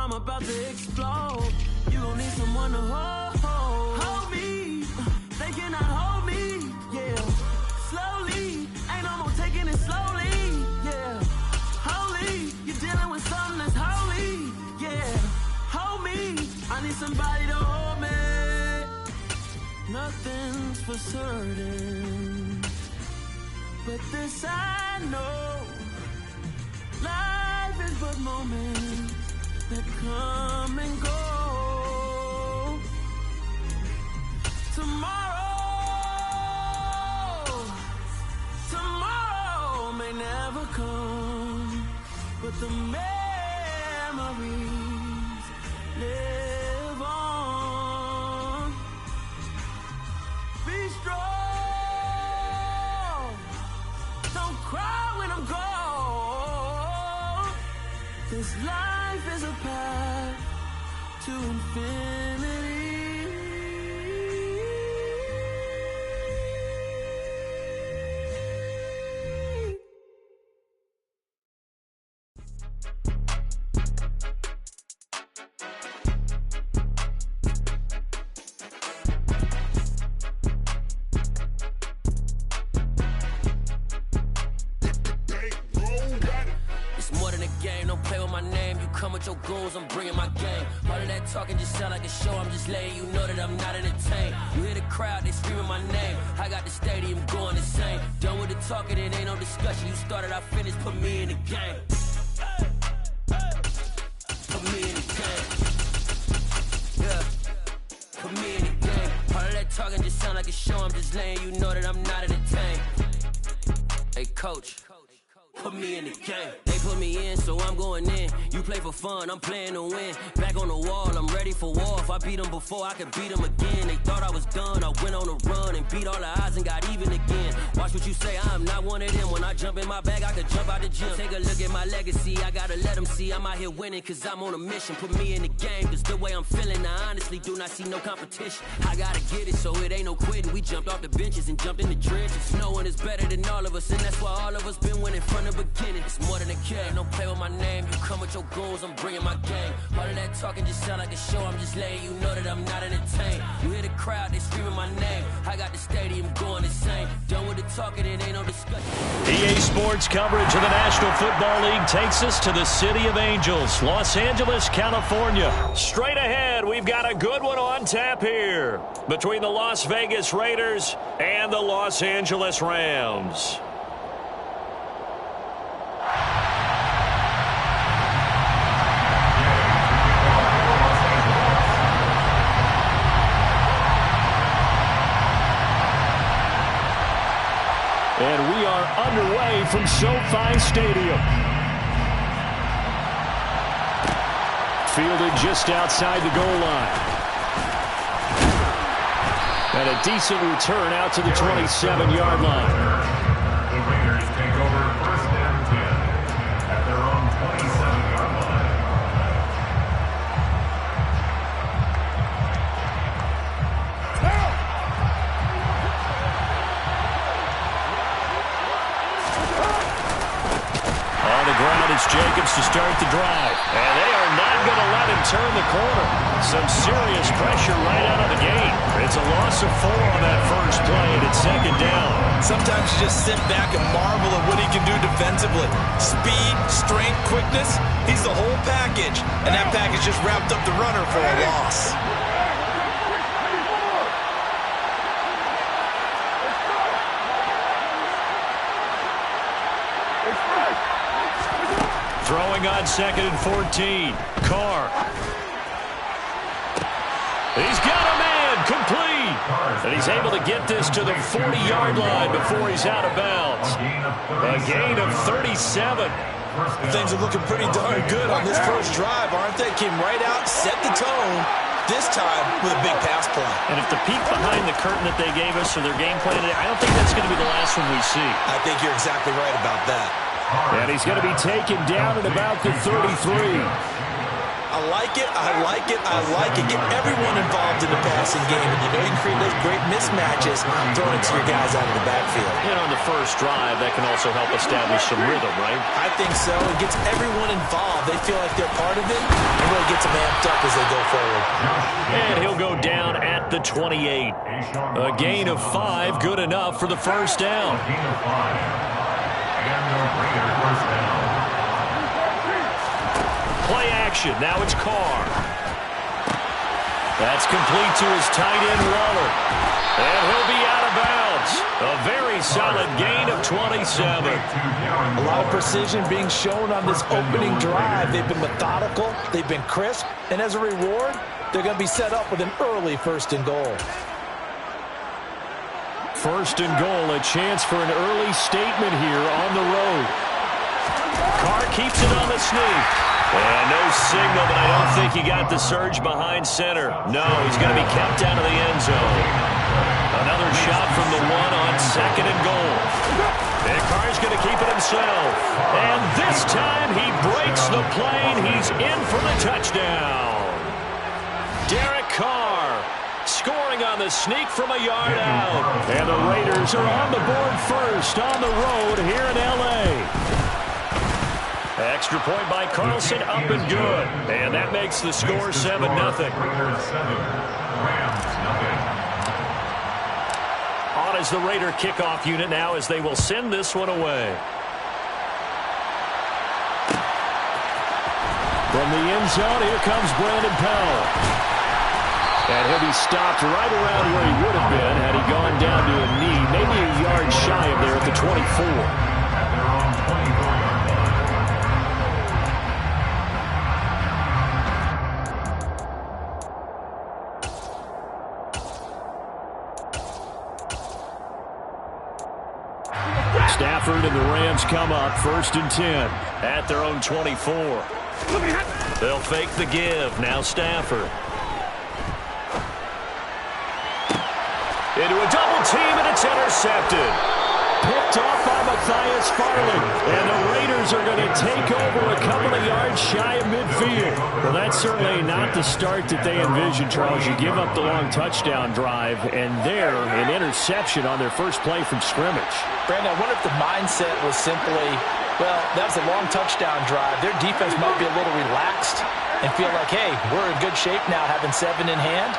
I'm about to explode. You gon' need someone to hold me. They cannot hold me, yeah. Slowly, ain't no more taking it slowly, yeah. Holy, you're dealing with something that's holy, yeah. Hold me, I need somebody to hold me. Nothing's for certain, but this I know. Life is but moments that come and go. Tomorrow may never come, but the memories live on. Be strong, don't cry when I'm gone. This life is a path to infinity. Your goals, I'm bringing my game. All of that talking just sound like a show. I'm just letting you know that I'm not entertained. You hear the crowd, they screaming my name. I got the stadium going insane. Done with the talking, it ain't no discussion. You started, I finished, put me in the game. Put me in the game. Yeah. Put me in the game. All of that talking just sound like a show. I'm just letting you know that I'm not entertained. Hey, coach. Put me in the game. They put me in, so I'm going in. You play for fun, I'm playing to win. Back on the wall, I'm ready for war. If I beat them before, I could beat them again. They thought I was done, I went on a run and beat all the odds and got even again. Watch what you say, I'm not one of them. When I jump in my bag, I could jump out the gym. Take a look at my legacy, I gotta let them see I'm out here winning, cause I'm on a mission. Put me in the game, cause the way I'm feeling, I honestly do not see no competition. I gotta get it, so it ain't no quitting. We jumped off the benches and jumped in the trenches. No one is better than all of us, and that's why all of us been winning from the beginning. It's more than a game, don't play with my name. You come with your goals, I'm bringing my game. All of that talking just sound like a show. I'm just letting you know that I'm not entertained. You hear the crowd, they screaming my name. I got the stadium going insane. Done with the talking, it ain't no discussion. EA Sports coverage of the National Football League takes us to the City of Angels, Los Angeles, California. Straight ahead, we've got a good one on tap here between the Las Vegas Raiders and the Los Angeles Rams. And we are underway from SoFi Stadium. Fielded just outside the goal line. And a decent return out to the 27-yard line. The Raiders take over first and 10 at their own 27-yard line. On the ground, it's Jacobs to start the drive. And they are not going to let him turn the corner. Some serious pressure right out of the gate. It's a loss of 4 on that first play, and it's second down. Sometimes you just sit back and marvel at what he can do defensively. Speed, strength, quickness, he's the whole package. And that package just wrapped up the runner for a loss. Throwing on second and 14. Carr. He's got a man, complete. And he's able to get this to the 40-yard line before he's out of bounds. A gain of 37. Things are looking pretty darn good on this first drive, aren't they? Came right out, set the tone, this time with a big pass play. And if the peek behind the curtain that they gave us or their game plan today, I don't think that's going to be the last one we see. I think you're exactly right about that. And he's going to be taken down at about the 33. I like it. I like it. I like it. Get everyone involved in the passing game. And you know you can create those great mismatches throwing it to your guys out of the backfield. You know, in the first drive, that can also help establish some rhythm, right? I think so. It gets everyone involved. They feel like they're part of it. It really gets them amped up as they go forward. And he'll go down at the 28. A gain of 5, good enough for the first down. A gain of 5. And the Raiders first down. Play action. Now it's Carr. That's complete to his tight end, Waller. And he'll be out of bounds. A very solid gain of 27. A lot of precision being shown on this opening drive. They've been methodical. They've been crisp. And as a reward, they're going to be set up with an early 1st and goal. 1st and goal, a chance for an early statement here on the road. Carr keeps it on the sneak. And no signal, but I don't think he got the surge behind center. No, he's going to be kept out of the end zone. Another shot from the 1 on 2nd and goal. And Carr's going to keep it himself. And this time he breaks the plane. He's in for the touchdown. Derek Carr scoring on the sneak from a yard out. And the Raiders are on the board first on the road here in L.A. Extra point by Carlson, up and good. And that makes the score 7-0. Raiders 7, Rams nothing. On is the Raider kickoff unit now as they will send this one away. From the end zone, here comes Brandon Powell. And he'll be stopped right around where he would have been had he gone down to a knee, maybe a yard shy of there at the 24. At their own 24-yard line. Stafford and the Rams come up 1st and 10 at their own 24. They'll fake the give. Now Stafford. Into a double team, and it's intercepted. Picked off by Matthias Farley. And the Raiders are going to take over a couple of yards shy of midfield. Well, that's certainly not the start that they envisioned, Charles. You give up the long touchdown drive, and there, an interception on their first play from scrimmage. Brandon, I wonder if the mindset was simply, well, that was a long touchdown drive. Their defense might be a little relaxed and feel like, hey, we're in good shape now having 7 in hand.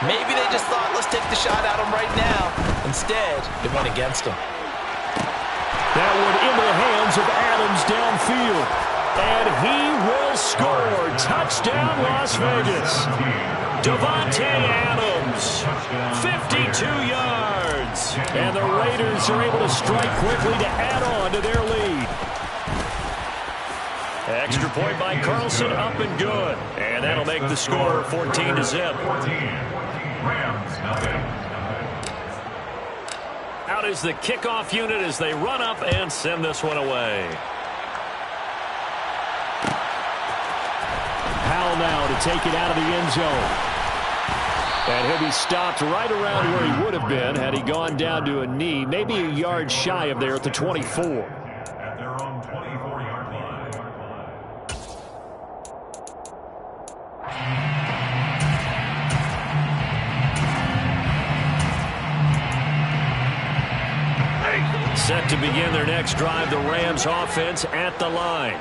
Maybe they just thought, let's take the shot at them right now. Instead, it went against them. That one into the hands of Adams downfield. And he will score. Touchdown, Las Vegas. Davante Adams, 52 yards. And the Raiders are able to strike quickly to add on to their lead. Extra point by Carlson, up and good. And that'll make the score 14-0. 14. Rams nothing. Out is the kickoff unit as they run up and send this one away. Powell now to take it out of the end zone. And he'll be stopped right around where he would have been had he gone down to a knee, maybe a yard shy of there at the 24. At their own 24-yard line. Set to begin their next drive, the Rams offense at the line.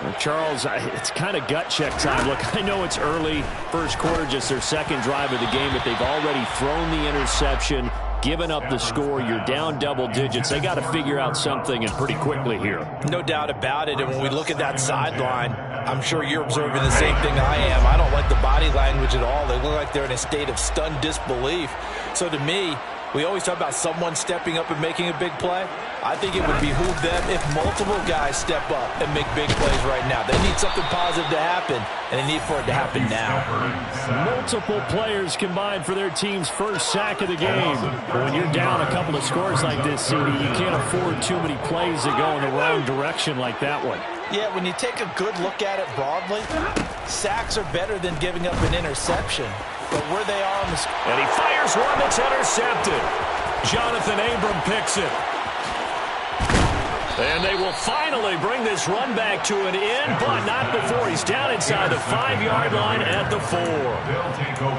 Well, Charles, it's kind of gut check time. Look, I know it's early, first quarter, just their second drive of the game, but they've already thrown the interception, given up the score. You're down double digits. They got to figure out something, and pretty quickly here. No doubt about it. And when we look at that sideline, I'm sure you're observing the same thing I am. I don't like the body language at all. They look like they're in a state of stunned disbelief. So to me, we always talk about someone stepping up and making a big play. I think it would behoove them if multiple guys step up and make big plays right now. They need something positive to happen, and they need for it to happen now. Multiple players combined for their team's first sack of the game. But when you're down a couple of scores like this, CD, you can't afford too many plays that go in the wrong direction like that one. Yeah, when you take a good look at it broadly, sacks are better than giving up an interception. But where they are on the and he fires one that's intercepted. Jonathan Abram picks it. And they will finally bring this run back to an end, but not before he's down inside the 5-yard line at the 4.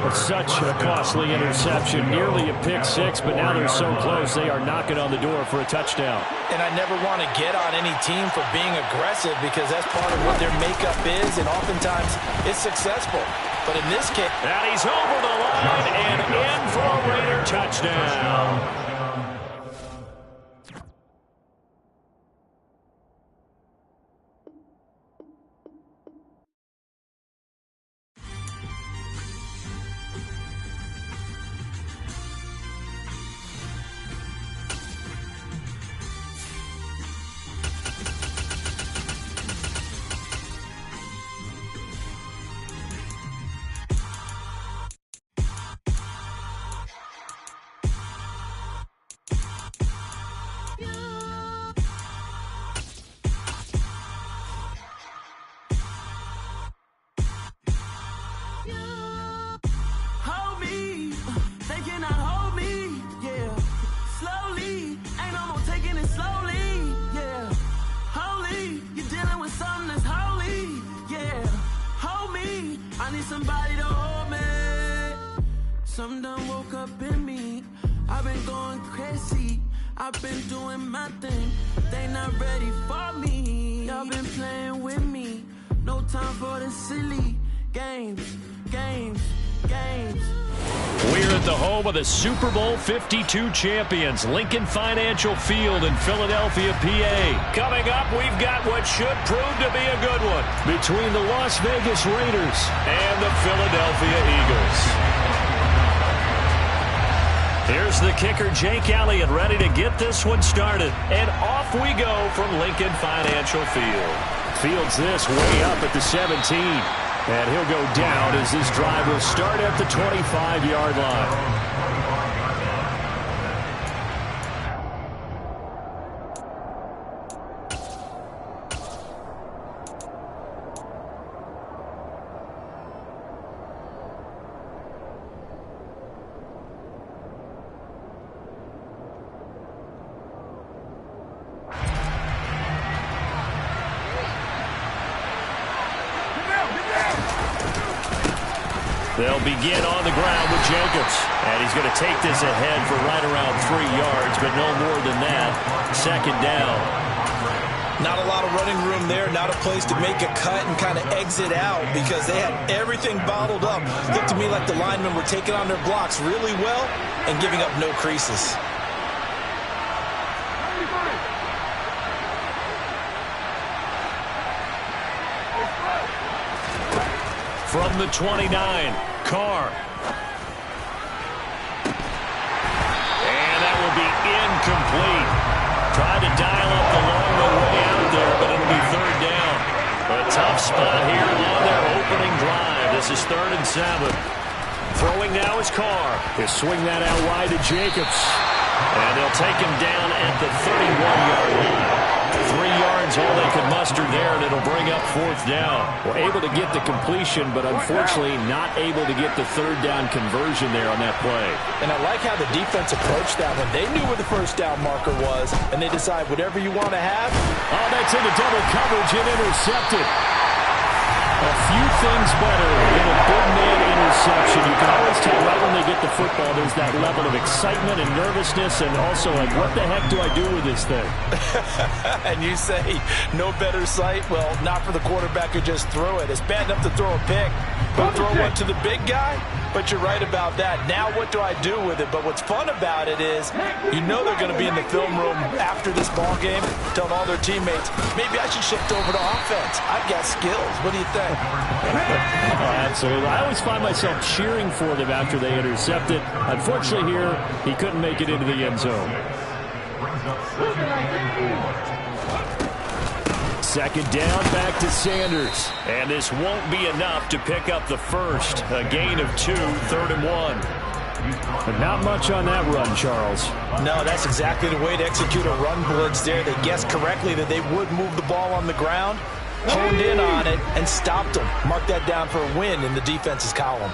It's such a costly interception, nearly a pick six, but now they're so close they are knocking on the door for a touchdown. And I never want to get on any team for being aggressive because that's part of what their makeup is, and oftentimes it's successful. But in this case... And he's over the line and in for a Raider touchdown. Somebody to hold me. Something done woke up in me. I've been going crazy. I've been doing my thing. They not ready for me. Y'all been playing with me. No time for the silly games. We're at the home of the Super Bowl 52 champions, Lincoln Financial Field in Philadelphia, PA. Coming up, we've got what should prove to be a good one between the Las Vegas Raiders and the Philadelphia Eagles. Here's the kicker, Jake Elliott, ready to get this one started. And off we go from Lincoln Financial Field. Fields this way up at the 17. And he'll go down as this drive will start at the 25-yard line. They'll begin on the ground with Jacobs. And he's going to take this ahead for right around 3 yards, but no more than that. Second down. Not a lot of running room there, not a place to make a cut and kind of exit out because they had everything bottled up. Looked to me like the linemen were taking on their blocks really well and giving up no creases. From the 29, Carr. And that will be incomplete. Tried to dial up the long way out there, but it'll be third down. A tough spot here on their opening drive. This is 3rd and 7. Throwing now is Carr. He'll swing that out wide to Jacobs. And they'll take him down at the 31-yard line. 3 yards, all they could muster there, and it'll bring up 4th down. Well, able to get the completion, but unfortunately not able to get the 3rd down conversion there on that play. And I like how the defense approached that one. They knew where the 1st down marker was, and they decide whatever you want to have. Oh, that's into double coverage and intercepted. A few things better than a big man interception. You can always tell right when they get the football, there's that level of excitement and nervousness, and also like, what the heck do I do with this thing? And you say, no better sight? Well, not for the quarterback who just threw it. It's bad enough to throw a pick, but throw one to the big guy? But you're right about that. Now what do I do with it? But what's fun about it is you know they're going to be in the film room after this ball game telling all their teammates, maybe I should shift over to offense. I've got skills. What do you think? Oh, absolutely. I always find myself cheering for them after they intercept it. Unfortunately here, he couldn't make it into the end zone. Second down, back to Sanders. And this won't be enough to pick up the first. A gain of 2, 3rd and 1. But not much on that run, Charles. No, that's exactly the way to execute a run blitz there. They guessed correctly that they would move the ball on the ground, honed in on it, and stopped them. Mark that down for a win in the defense's column.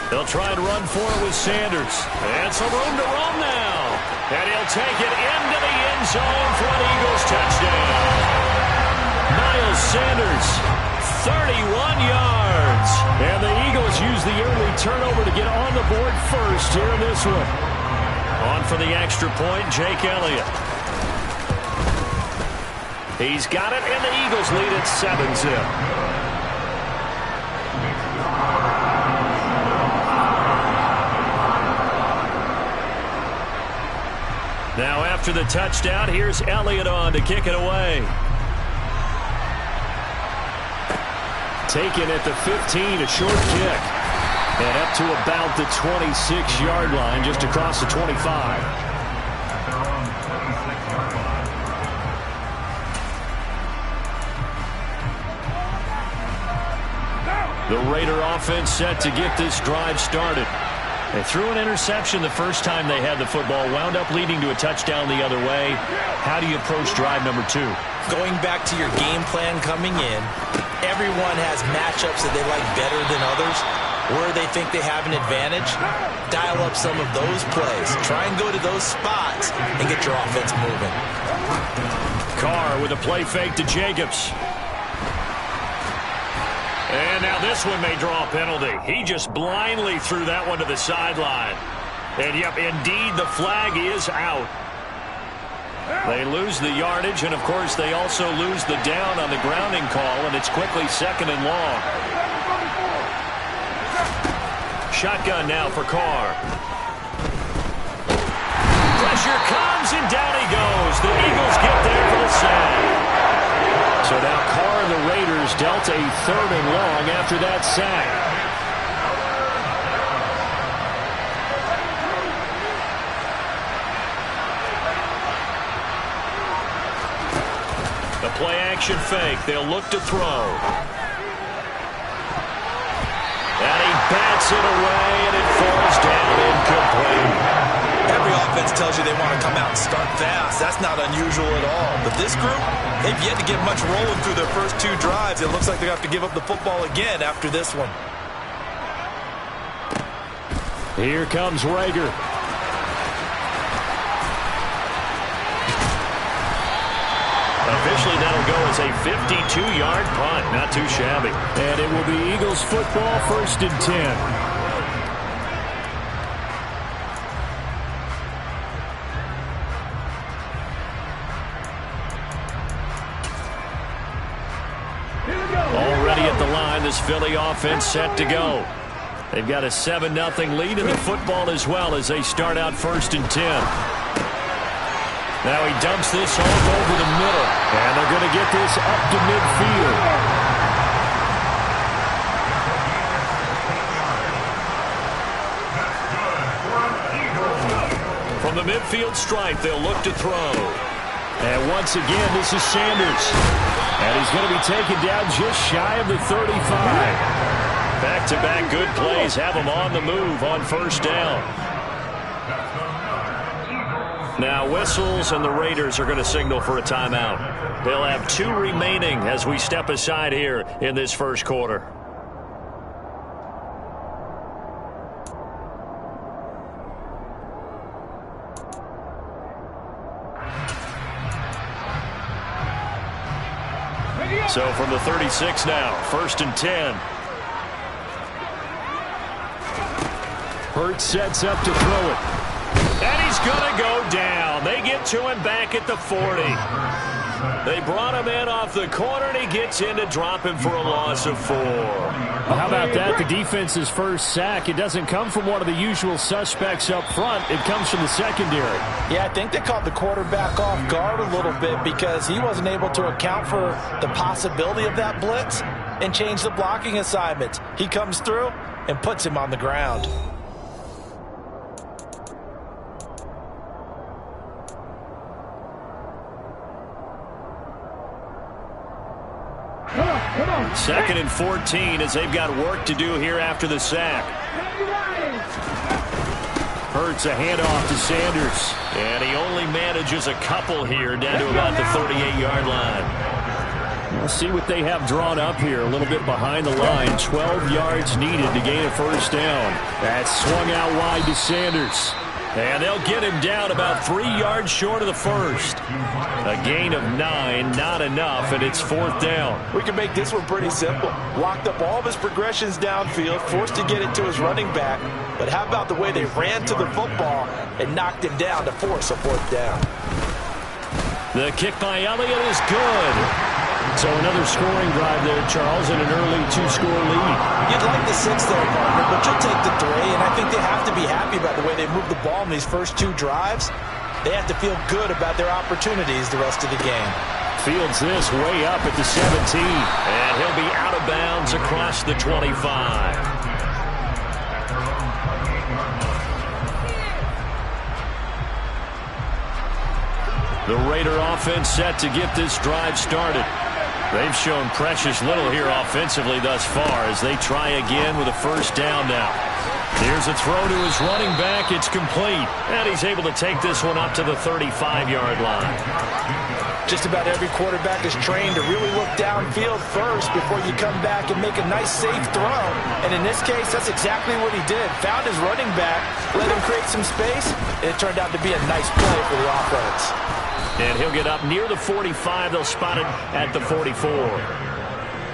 They'll try and run for it with Sanders. And some room to roam now. And he'll take it into the end zone for an Eagles touchdown. Miles Sanders, 31 yards. And the Eagles use the early turnover to get on the board first here in this one. On for the extra point, Jake Elliott. He's got it, and the Eagles lead at 7-zip. Now after the touchdown, here's Elliott on to kick it away. Taken at the 15, a short kick. And up to about the 26-yard line, just across the 25. The Raider offense set to get this drive started. They threw an interception the first time they had the football, wound up leading to a touchdown the other way. How do you approach drive number 2? Going back to your game plan coming in, everyone has matchups that they like better than others. Where they think they have an advantage, dial up some of those plays. Try and go to those spots and get your offense moving. Carr with a play fake to Jacobs. And now this one may draw a penalty. He just blindly threw that one to the sideline. And, yep, indeed, the flag is out. They lose the yardage, and, of course, they also lose the down on the grounding call, and it's quickly 2nd and long. Shotgun now for Carr. Pressure comes, and down he goes. The Eagles get there for the sack. So now Carr and the Raiders dealt a 3rd and long after that sack. The play-action fake. They'll look to throw. And he bats it away, and it falls down incomplete. Every offense tells you they want to come out and start fast. That's not unusual at all. But this group, they've yet to get much rolling through their first 2 drives. It looks like they're going to have to give up the football again after this one. Here comes Rager. Officially, that'll go as a 52-yard punt. Not too shabby. And it will be Eagles football, 1st and 10. Already at the line, this Philly offense set to go. They've got a 7-0 lead in the football as well as they start out 1st and 10. Now he dumps this off over the middle, and they're going to get this up to midfield. From the midfield stripe, they'll look to throw. And once again, this is Sanders. And he's going to be taken down just shy of the 35. Back-to-back good plays have him on the move on 1st down. Now whistles, and the Raiders are going to signal for a timeout. They'll have 2 remaining as we step aside here in this 1st quarter. So from the 36 now, 1st and 10. Hurts sets up to throw it. And he's going to go down. They get to him back at the 40. They brought him in off the corner, and he gets in to drop him for a loss of 4. Well, how about that? The defense's first sack. It doesn't come from one of the usual suspects up front. It comes from the secondary. Yeah, I think they caught the quarterback off guard a little bit because he wasn't able to account for the possibility of that blitz and change the blocking assignments. He comes through and puts him on the ground. Second and 14 as they've got work to do here after the sack. Hurts a handoff to Sanders. And he only manages a couple here down to about the 38-yard line. We'll see what they have drawn up here. A little bit behind the line. 12 yards needed to gain a first down. That's swung out wide to Sanders. And they'll get him down about 3 yards short of the first. A gain of 9, not enough, and it's fourth down. We can make this one pretty simple. Locked up all of his progressions downfield, forced to get it to his running back. But how about the way they ran to the football and knocked him down to force a fourth down? The kick by Elliott is good. So another scoring drive there, Charles, and an early 2-score lead. You'd like the 6 there, partner, but you'll take the 3, and I think they have to be happy about the way they moved the ball in these first 2 drives. They have to feel good about their opportunities the rest of the game. Fields this way up at the 17, and he'll be out of bounds across the 25. The Raider offense set to get this drive started. They've shown precious little here offensively thus far as they try again with a first down now. Here's a throw to his running back. It's complete. And he's able to take this one up to the 35-yard line. Just about every quarterback is trained to really look downfield first before you come back and make a nice, safe throw. And in this case, that's exactly what he did. Found his running back, let him create some space, and it turned out to be a nice play for the offense. And he'll get up near the 45. They'll spot it at the 44.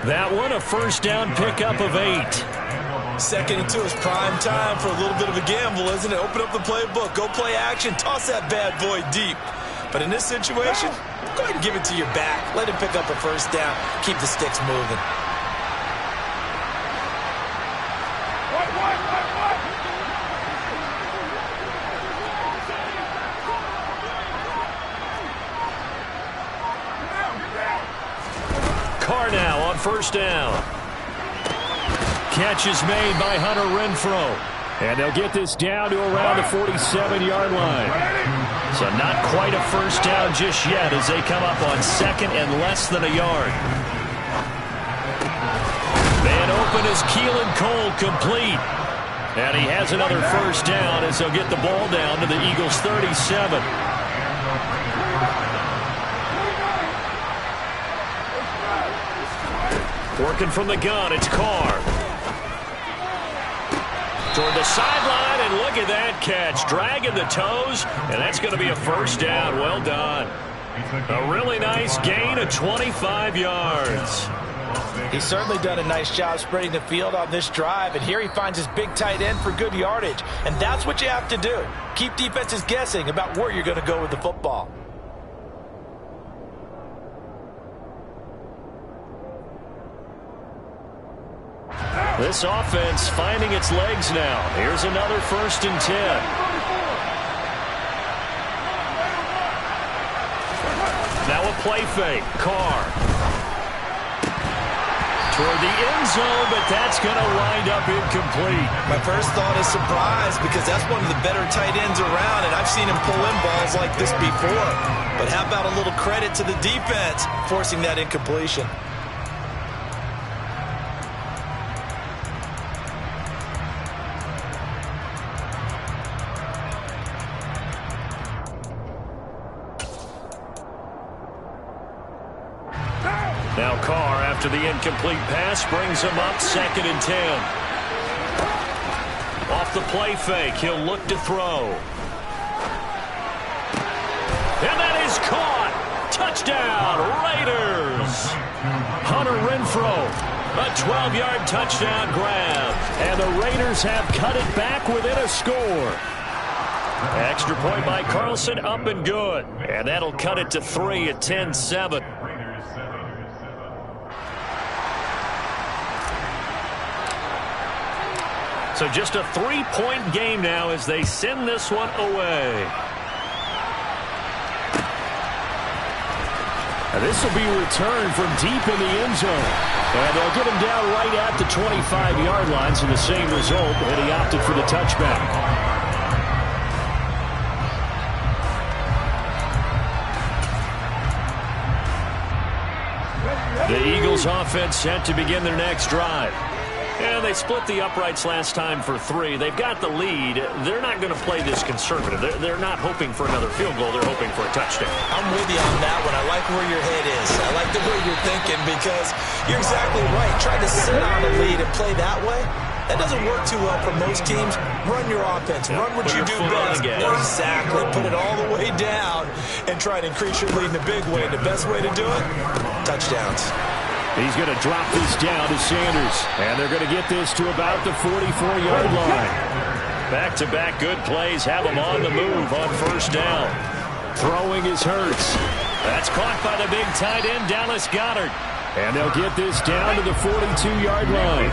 That one, a first down pickup of 8. Second and 2 is prime time for a little bit of a gamble, isn't it? Open up the playbook, go play action, toss that bad boy deep. But in this situation, go ahead and give it to your back. Let him pick up a first down. Keep the sticks moving. Carr now on first down. Catch is made by Hunter Renfrow. And they'll get this down to around the 47-yard line. So not quite a first down just yet as they come up on second and less than a yard. Man open is Keelan Cole, complete. And he has another first down as they'll get the ball down to the Eagles' 37. Working from the gun, it's Carr. Toward the sideline, and look at that catch. Dragging the toes, and that's going to be a first down. Well done. A really nice gain of 25 yards. He's certainly done a nice job spreading the field on this drive, and here he finds his big tight end for good yardage. And that's what you have to do. Keep defenses guessing about where you're going to go with the football. This offense finding its legs now. Here's another 1st and 10. Now a play fake. Carr. Toward the end zone, but that's going to wind up incomplete. My first thought is surprise because that's one of the better tight ends around, and I've seen him pull in balls like this before. But how about a little credit to the defense forcing that incompletion? Now Carr, after the incomplete pass, brings him up 2nd and 10. Off the play fake, he'll look to throw. And that is caught. Touchdown, Raiders. Hunter Renfrow, a 12-yard touchdown grab. And the Raiders have cut it back within a score. Extra point by Carlson, up and good. And that'll cut it to 3 at 10-7. So just a 3-point game now as they send this one away. And this will be returned from deep in the end zone. And they'll get him down right at the 25-yard line, so the same result, and he opted for the touchback. The Eagles offense set to begin their next drive. And they split the uprights last time for 3. They've got the lead. They're not going to play this conservative. They're not hoping for another field goal. They're hoping for a touchdown. I'm with you on that one. I like where your head is. I like the way you're thinking because you're exactly right. Trying to sit on a lead and play that way, that doesn't work too well for most teams. Run your offense. Run what you do best. Exactly. Put it all the way down and try to increase your lead in a big way. The best way to do it, touchdowns. He's going to drop this down to Sanders. And they're going to get this to about the 44-yard line. Back-to-back good plays have them on the move on first down. Throwing is Hurts. That's caught by the big tight end, Dallas Goedert. And they'll get this down to the 42-yard line.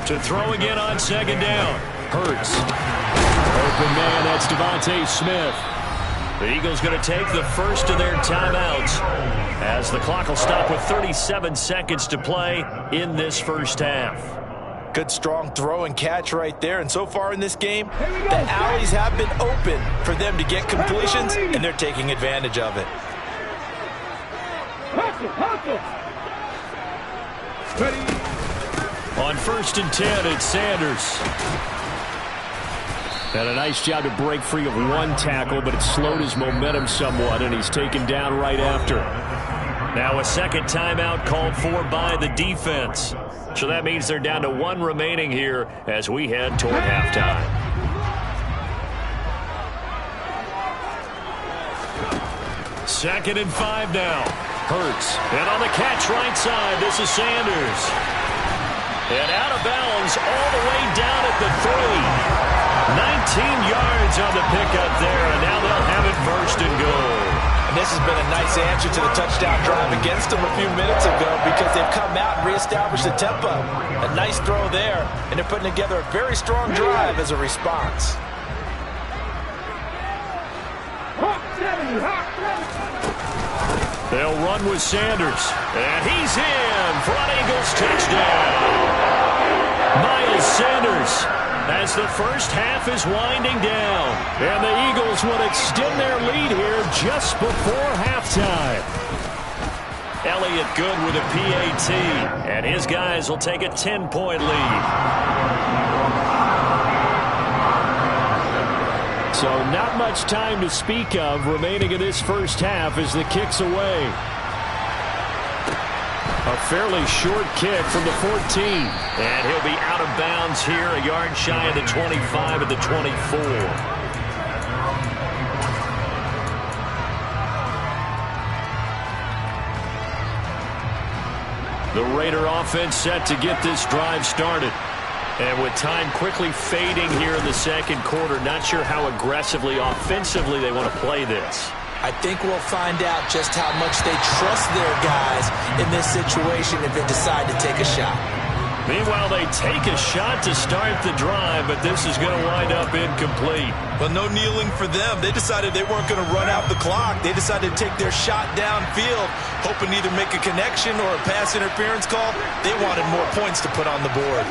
To throw again on second down. Hurts. Open man, that's Devontae Smith. The Eagles going to take the first of their timeouts as the clock will stop with 37 seconds to play in this first half. Good, strong throw and catch right there. And so far in this game, the alleys have been open for them to get completions, and they're taking advantage of it. On first and 10, it's Sanders. And a nice job to break free of one tackle, but it slowed his momentum somewhat, and he's taken down right after. Now a second timeout called for by the defense. So that means they're down to 1 remaining here as we head toward halftime. Second and 5 now. Hurts. And on the catch right side, this is Sanders. And out of bounds all the way down at the 3. 19 yards on the pickup there, and now they'll have it first and goal. And this has been a nice answer to the touchdown drive against them a few minutes ago because they've come out and reestablished the tempo. A nice throw there, and they're putting together a very strong drive as a response. They'll run with Sanders, and he's in for an Eagles touchdown. Miles Sanders, as the first half is winding down. And the Eagles will extend their lead here just before halftime. Elliott Good with a PAT, and his guys will take a 10-point lead. So not much time to speak of remaining in this first half as the kick's away. A fairly short kick from the 14. And he'll be out of bounds here, a yard shy of the 25 at the 24. The Raider offense set to get this drive started. And with time quickly fading here in the second quarter, not sure how aggressively, offensively they want to play this. I think we'll find out just how much they trust their guys in this situation if they decide to take a shot. Meanwhile, they take a shot to start the drive, but this is going to wind up incomplete. Well, no kneeling for them. They decided they weren't going to run out the clock. They decided to take their shot downfield, hoping to either make a connection or a pass interference call. They wanted more points to put on the board.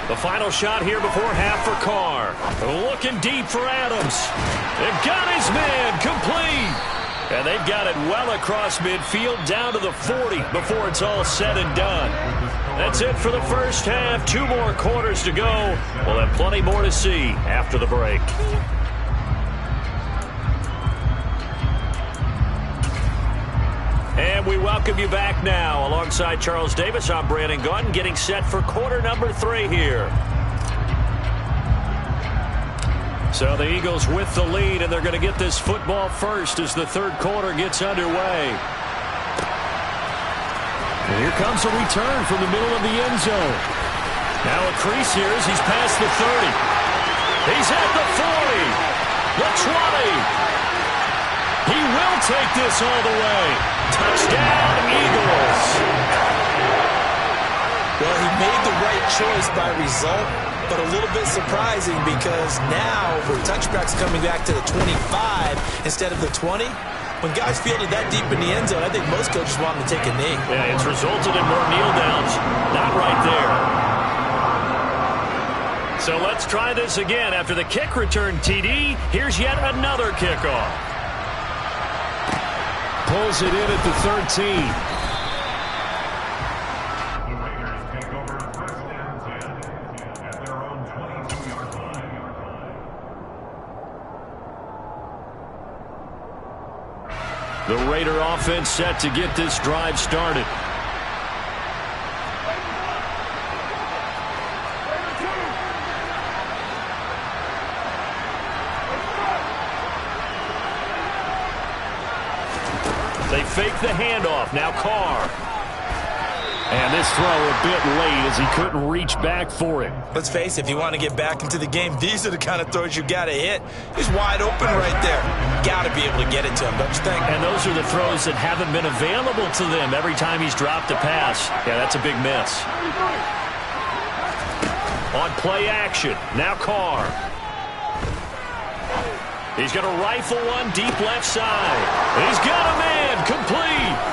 The final shot here before half for Carr. Looking deep for Adams. They've got his man complete. And they've got it well across midfield down to the 40 before it's all said and done. That's it for the first half. 2 more quarters to go. We'll have plenty more to see after the break. And we welcome you back now. Alongside Charles Davis, I'm Brandon Gaudin, getting set for quarter number 3 here. So the Eagles with the lead, and they're going to get this football first as the third quarter gets underway. And here comes a return from the middle of the end zone. Now a crease here as he's past the 30. He's at the 40. The 20. He will take this all the way. Touchdown, Eagles. Well, he made the right choice by result, but a little bit surprising because now with touchbacks coming back to the 25 instead of the 20, when guys fielded that deep in the end zone, I think most coaches want them to take a knee. Yeah, it's resulted in more kneel downs. Not right there. So let's try this again. After the kick return TD, here's yet another kickoff. Pulls it in at the 13. take over first and 10 at their own 22-yard line. The Raider offense set to get this drive started. They fake the handoff. Now Carr. And this throw a bit late as he couldn't reach back for it. Let's face it, if you want to get back into the game, these are the kind of throws you got to hit. He's wide open right there. Got to be able to get it to him, don't you think? And those are the throws that haven't been available to them every time he's dropped a pass. Yeah, that's a big miss. On play action, now Carr. He's going to rifle one deep left side. He's got a man, complete.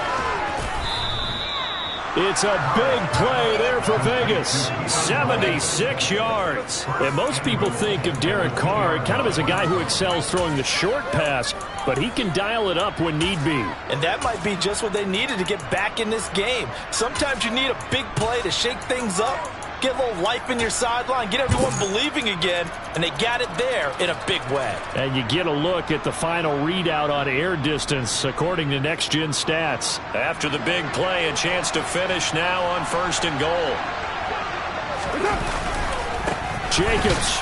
It's a big play there for Vegas. 76 yards. And most people think of Derek Carr kind of as a guy who excels throwing the short pass, but he can dial it up when need be. And that might be just what they needed to get back in this game. Sometimes you need a big play to shake things up, get a little life in your sideline, get everyone believing again, and they got it there in a big way. And you get a look at the final readout on air distance, according to Next Gen Stats. After the big play, a chance to finish now on 1st and goal. Jacobs.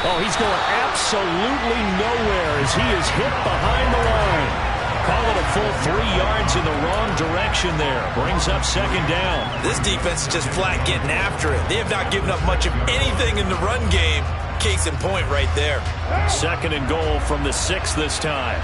Oh, he's going absolutely nowhere as he is hit behind the line. Call it a full 3 yards in the wrong direction there. Brings up 2nd down. This defense is just flat getting after it. They have not given up much of anything in the run game. Case in point right there. 2nd and goal from the 6 this time.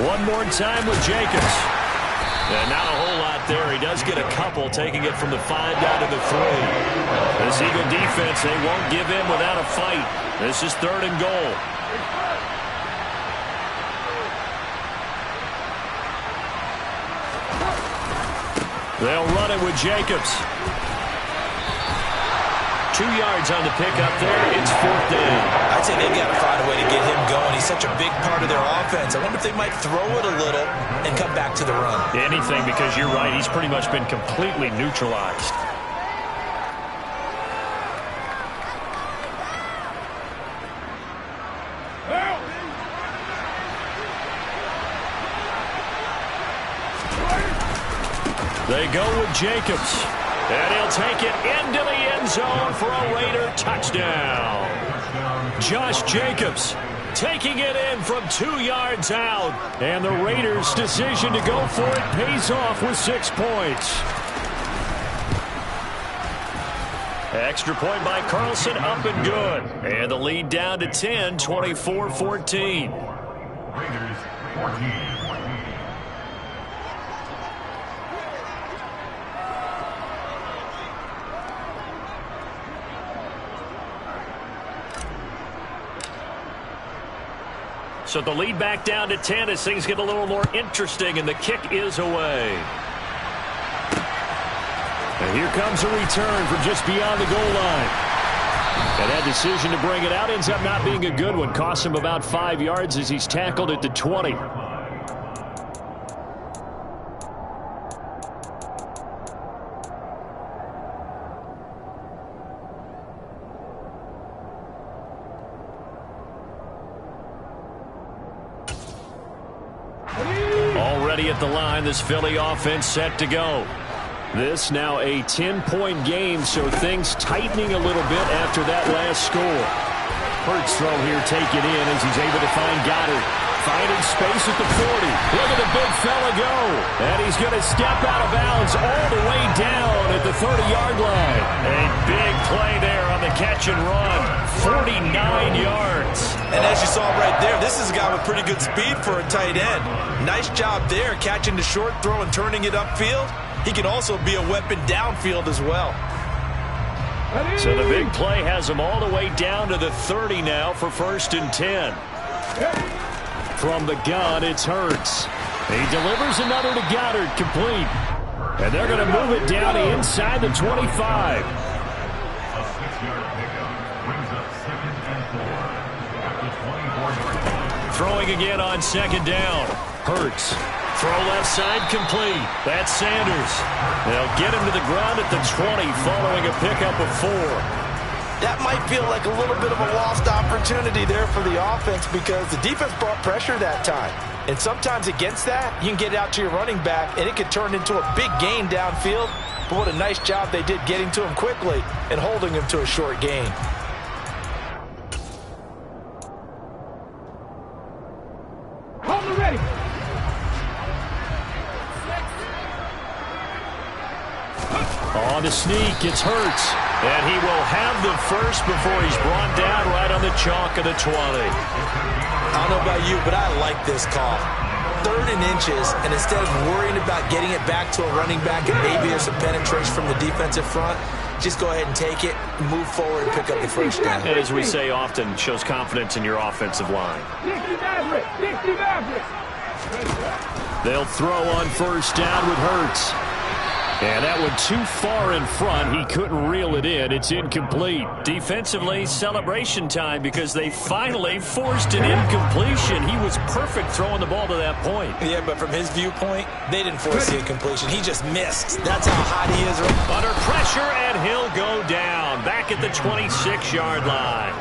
One more time with Jacobs. And not a whole lot there. He does get a couple, taking it from the 5 down to the 3. This Eagle defense, they won't give in without a fight. This is 3rd and goal. They'll run it with Jacobs. 2 yards on the pickup there. It's 4th down. I'd say they've got to find a way to get him going. He's such a big part of their offense. I wonder if they might throw it a little and come back to the run. Anything, because you're right. He's pretty much been completely neutralized. They go with Jacobs. And he'll take it into the end zone for a Raider touchdown. Josh Jacobs taking it in from 2 yards out. And the Raiders' decision to go for it pays off with 6 points. Extra point by Carlson, up and good. And the lead down to 10, 24-14. Raiders 14. So the lead back down to 10 as things get a little more interesting, and the kick is away. And here comes a return from just beyond the goal line. And that decision to bring it out ends up not being a good one. Costs him about 5 yards as he's tackled at the 20. Already at the line, this Philly offense set to go. This now a 10-point game, so things tightening a little bit after that last score. Hurts throw here taken in as he's able to find Goddard. Finding space at the 40. Look at the big fella go. And he's going to step out of bounds all the way down at the 30-yard line. A big play there on the catch and run. 49 yards. And as you saw right there, this is a guy with pretty good speed for a tight end. Nice job there, catching the short throw and turning it upfield. He can also be a weapon downfield as well. So the big play has him all the way down to the 30 now for 1st and 10. From the gun, it's Hurts. He delivers another to Goddard, complete. And they're going to move it down to inside the 25. 5-yard pickup brings up 2nd and 4 at the 24-yard line. Throwing again on 2nd down. Hurts. Throw left side complete. That's Sanders. They'll get him to the ground at the 20 following a pickup of 4. That might feel like a little bit of a lost opportunity there for the offense because the defense brought pressure that time. And sometimes against that, you can get it out to your running back, and it could turn into a big gain downfield. But what a nice job they did getting to him quickly and holding him to a short gain. Hold it ready. On the sneak, it's Hurts. And he will have the first before he's brought down right on the chalk of the 20. I don't know about you, but I like this call. 3rd and inches, and instead of worrying about getting it back to a running back and maybe there's some penetration from the defensive front, just go ahead and take it, move forward, and pick up the first down. And as we say often, shows confidence in your offensive line. They'll throw on 1st down with Hurts. And that one too far in front. He couldn't reel it in. It's incomplete. Defensively, celebration time because they finally forced an incompletion. He was perfect throwing the ball to that point. Yeah, but from his viewpoint, they didn't force the incompletion. He just missed. That's how hot he is. Under pressure, and he'll go down. Back at the 26-yard line.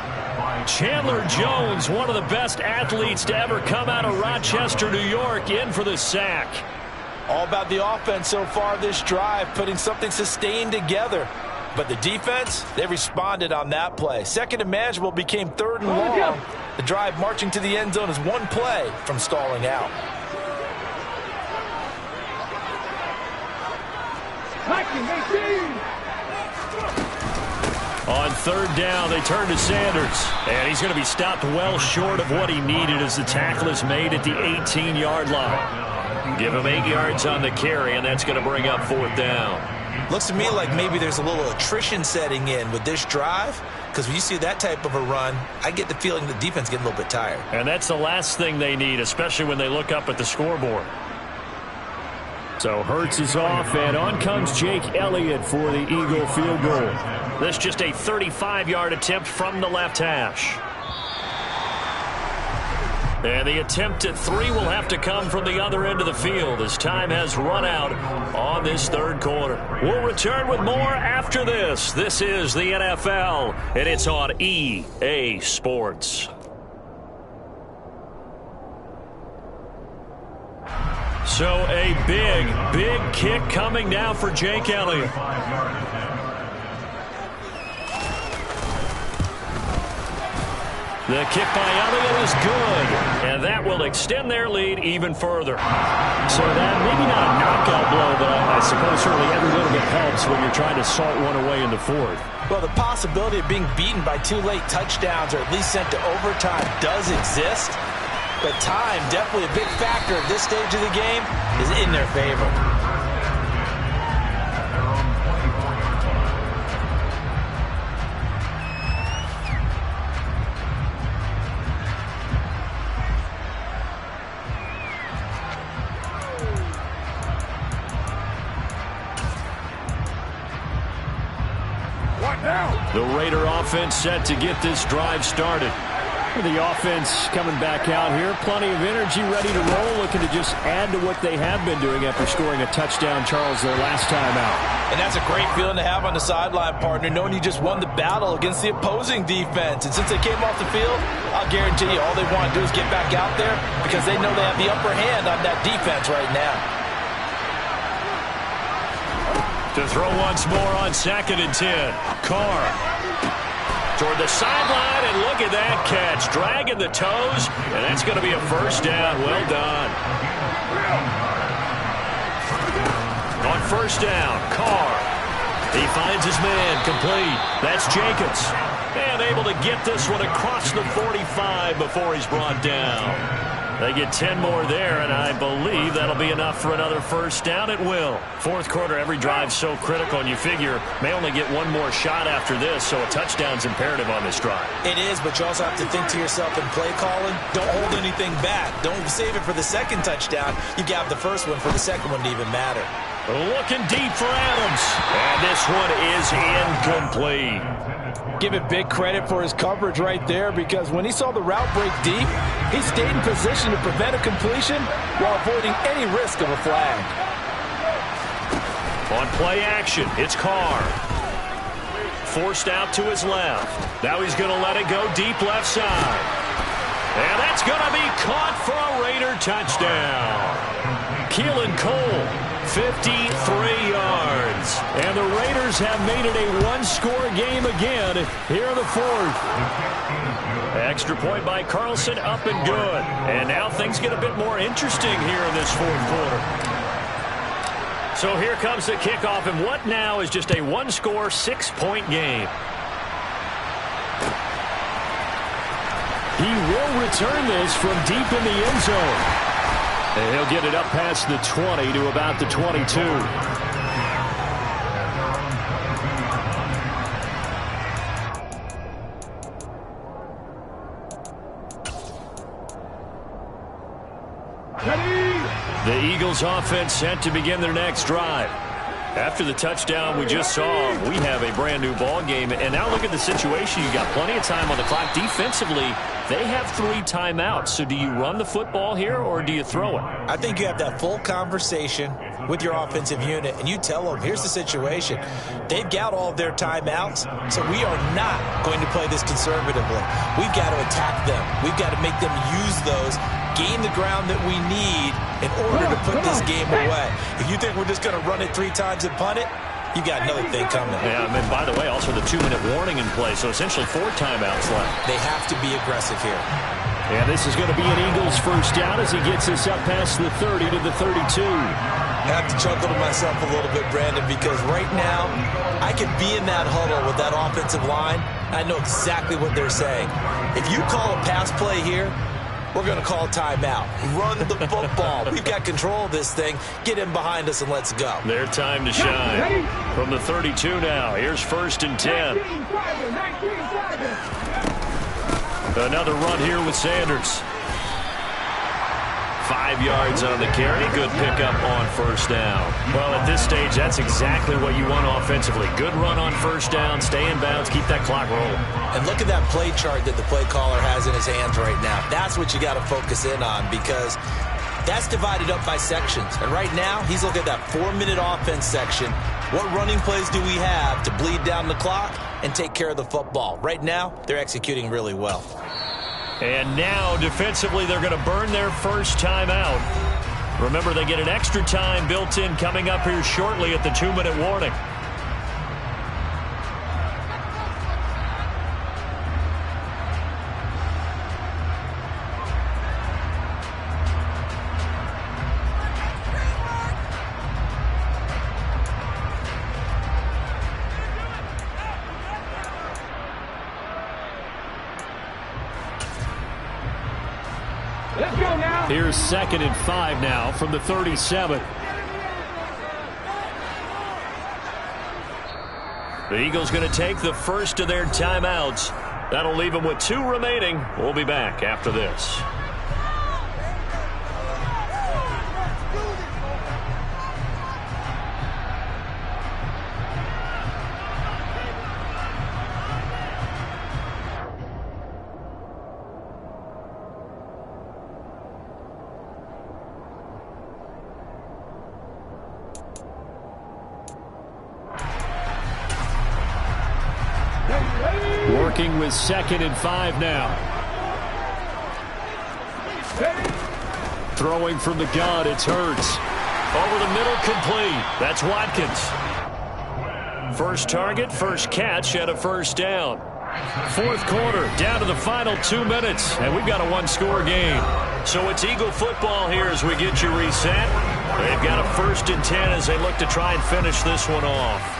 Chandler Jones, one of the best athletes to ever come out of Rochester, New York, in for the sack. All about the offense so far this drive, putting something sustained together. But the defense, they responded on that play. 2nd and manageable became 3rd and long. The drive marching to the end zone is one play from stalling out. On 3rd down, they turn to Sanders. And he's going to be stopped well short of what he needed as the tackle is made at the 18-yard line. Give him 8 yards on the carry, and that's going to bring up 4th down. Looks to me like maybe there's a little attrition setting in with this drive, because when you see that type of a run, I get the feeling the defense getting a little bit tired. And that's the last thing they need, especially when they look up at the scoreboard. So Hurts is off, and on comes Jake Elliott for the Eagle field goal. This just a 35-yard attempt from the left hash. And the attempt at 3 will have to come from the other end of the field as time has run out on this 3rd quarter. We'll return with more after this. This is the NFL, and it's on EA Sports. So a big kick coming now for Jake Elliott. The kick by Elliott is good, and that will extend their lead even further. So that maybe not a knockout blow, but I suppose certainly every little bit helps when you're trying to salt one away in the 4th. Well, the possibility of being beaten by 2 late touchdowns or at least sent to overtime does exist, but time, definitely a big factor at this stage of the game, is in their favor. The Raider offense set to get this drive started. The offense coming back out here. Plenty of energy, ready to roll, looking to just add to what they have been doing after scoring a touchdown, Charles, their last time out. And that's a great feeling to have on the sideline, partner, knowing you just won the battle against the opposing defense. And since they came off the field, I'll guarantee you all they want to do is get back out there because they know they have the upper hand on that defense right now. To throw once more on 2nd and 10. Carr toward the sideline, and look at that catch. Dragging the toes, and that's going to be a first down. Well done. On 1st down, Carr. He finds his man, complete. That's Jacobs. And able to get this one across the 45 before he's brought down. They get 10 more there, and I believe that'll be enough for another first down. It will. 4th quarter, every drive's so critical, and you figure may only get one more shot after this, so a touchdown's imperative on this drive. It is, but you also have to think to yourself in play calling, don't hold anything back. Don't save it for the 2nd touchdown. You got the first one for the 2nd one to even matter. Looking deep for Adams, and this one is incomplete. give it big credit for his coverage right there, because when he saw the route break deep, he stayed in position to prevent a completion while avoiding any risk of a flag. On play action, it's Carr. Forced out to his left. Now he's going to let it go deep left side. And that's going to be caught for a Raider touchdown. Keelan Cole, 53 yards. And the Raiders have made it a one-score game again here in the fourth. Extra point by Carlson, up and good. And now things get a bit more interesting here in this fourth quarter. So here comes the kickoff, and what now is just a one-score, 6-point game. He will return this from deep in the end zone. And he'll get it up past the 20 to about the 22. The Eagles offense set to begin their next drive. After the touchdown we just saw, we have a brand new ball game. And now look at the situation. You got plenty of time on the clock. Defensively, they have 3 timeouts. So do you run the football here or do you throw it? I think you have that full conversation with your offensive unit, and you tell them, here's the situation. They've got all of their timeouts, so we are not going to play this conservatively. We've got to attack them. We've got to make them use those, gain the ground that we need in order to put this game away. If you think we're just going to run it 3 times and punt it, you got another thing coming. Yeah, and by the way, also the 2-minute warning in play, so essentially 4 timeouts left. They have to be aggressive here. And this is going to be an Eagles first down as he gets us up past the 30 to the 32. I have to chuckle to myself a little bit, Brandon, because right now I could be in that huddle with that offensive line. I know exactly what they're saying. If you call a pass play here, we're going to call timeout. Run the football. We've got control of this thing. Get in behind us and let's go. Their time to shine. From the 32 now, here's 1st and 10. Another run here with Sanders. 5 yards on the carry. Good pickup on first down. Well, at this stage, that's exactly what you want offensively. Good run on first down. Stay in bounds. Keep that clock rolling. And look at that play chart that the play caller has in his hands right now. That's what you got to focus in on, because that's divided up by sections. And right now, he's looking at that 4-minute offense section. What running plays do we have to bleed down the clock and take care of the football? Right now, they're executing really well. And now, defensively, they're going to burn their first timeout. Remember, they get an extra time built in coming up here shortly at the 2-minute warning. Let's go now. Here's 2nd and 5 now from the 37. The Eagles going to take the first of their timeouts. That'll leave them with 2 remaining. We'll be back after this. Working with 2nd and 5 now. Throwing from the gun, it's Hurts. Over the middle, complete. That's Watkins. First target, first catch at a first down. Fourth quarter, down to the final 2 minutes, and we've got a one-score game. So it's Eagle football here as we get you reset. They've got a 1st and 10 as they look to try and finish this one off.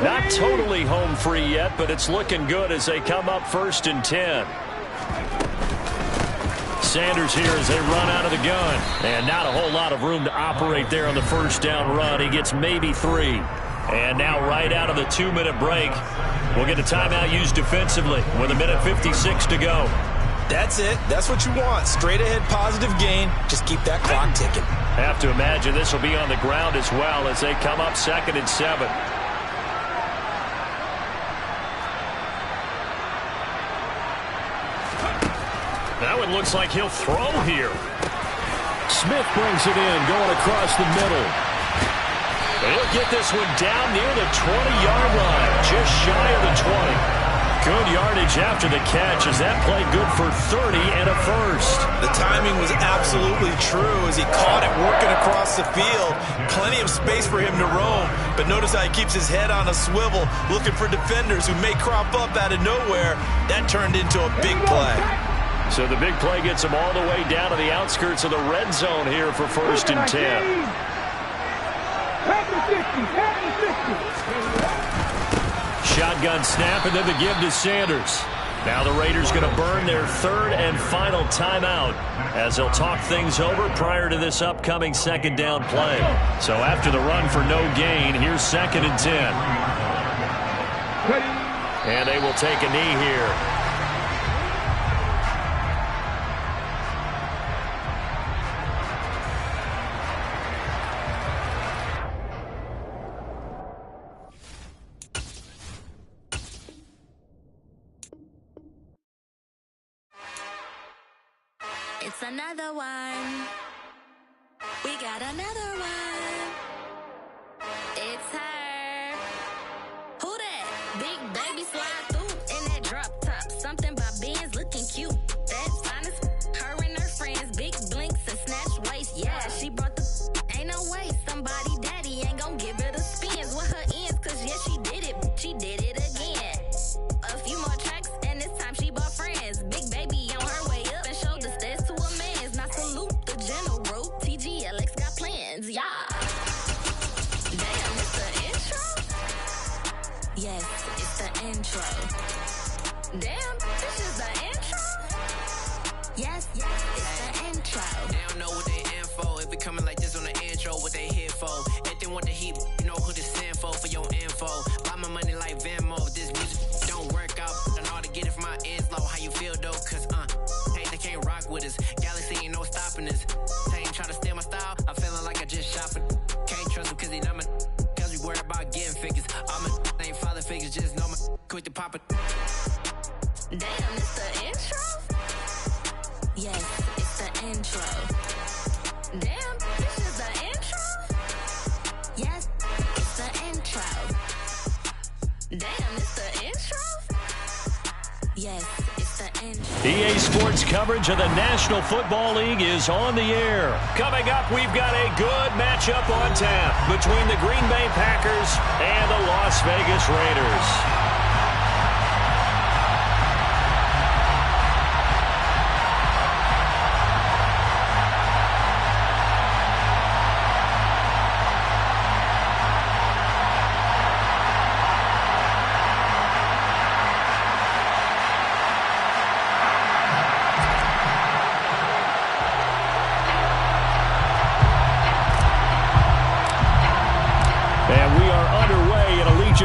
Not totally home free yet, but it's looking good as they come up 1st and 10. Sanders here as they run out of the gun. And not a whole lot of room to operate there on the first down run. He gets maybe 3. And now right out of the 2-minute break, we'll get a timeout used defensively with 1:56 to go. That's it. That's what you want. Straight ahead positive gain. Just keep that clock ticking. Have to imagine this will be on the ground as well as they come up 2nd and 7. That one looks like he'll throw here. Smith brings it in, going across the middle. He'll get this one down near the 20-yard line, just shy of the 20. Good yardage after the catch as that play good for 30 and a first. The timing was absolutely true as he caught it working across the field. Plenty of space for him to roam, but notice how he keeps his head on a swivel looking for defenders who may crop up out of nowhere. That turned into a big play. So the big play gets him all the way down to the outskirts of the red zone here for 1st and 10. Shotgun snap and then the give to Sanders. Now the Raiders going to burn their 3rd and final timeout as they'll talk things over prior to this upcoming 2nd down play. So after the run for no gain, here's 2nd and 10. And they will take a knee here. It's another one. We got another one. It's her. Who that? Big baby slide through in that drop top. Something by Benz looking cute. That's honest. Her and her friends, big blinks and snatch waist. Yeah, she brought the. Ain't no way somebody daddy ain't gon' give her the spins with her ends. Cause yeah, she did it. She did it again. A few more tracks and this time she bought friends. Big baby on her way up and showed the stairs to a man's. Now salute the general. TGLX got plans, yeah. Damn, it's the intro? Yes, it's the intro. Damn, this is the intro? Yes, it's the intro. They don't know what they in for. If we coming like this on the intro, what they here for? If they want the heat, you know who to send for your info. Buy my money like Venmo. This music don't work out. I know how to get it from my ends low. How you feel though? Cause hey, they can't rock with us. Galaxy ain't no stopping us. They ain't try to steal my style. I'm feeling like I just shopping. Can't trust them cause they not my. Cause we worried about getting figures. All my ain't father figures. Just know my quick to pop it. Damn, it's the intro? Yes, it's the intro. Damn, this is the intro? Yes, it's the intro. Damn, it's the intro? Yes, it's the intro. EA Sports coverage of the National Football League is on the air. Coming up, we've got a good matchup on tap between the Green Bay Packers and the Las Vegas Raiders.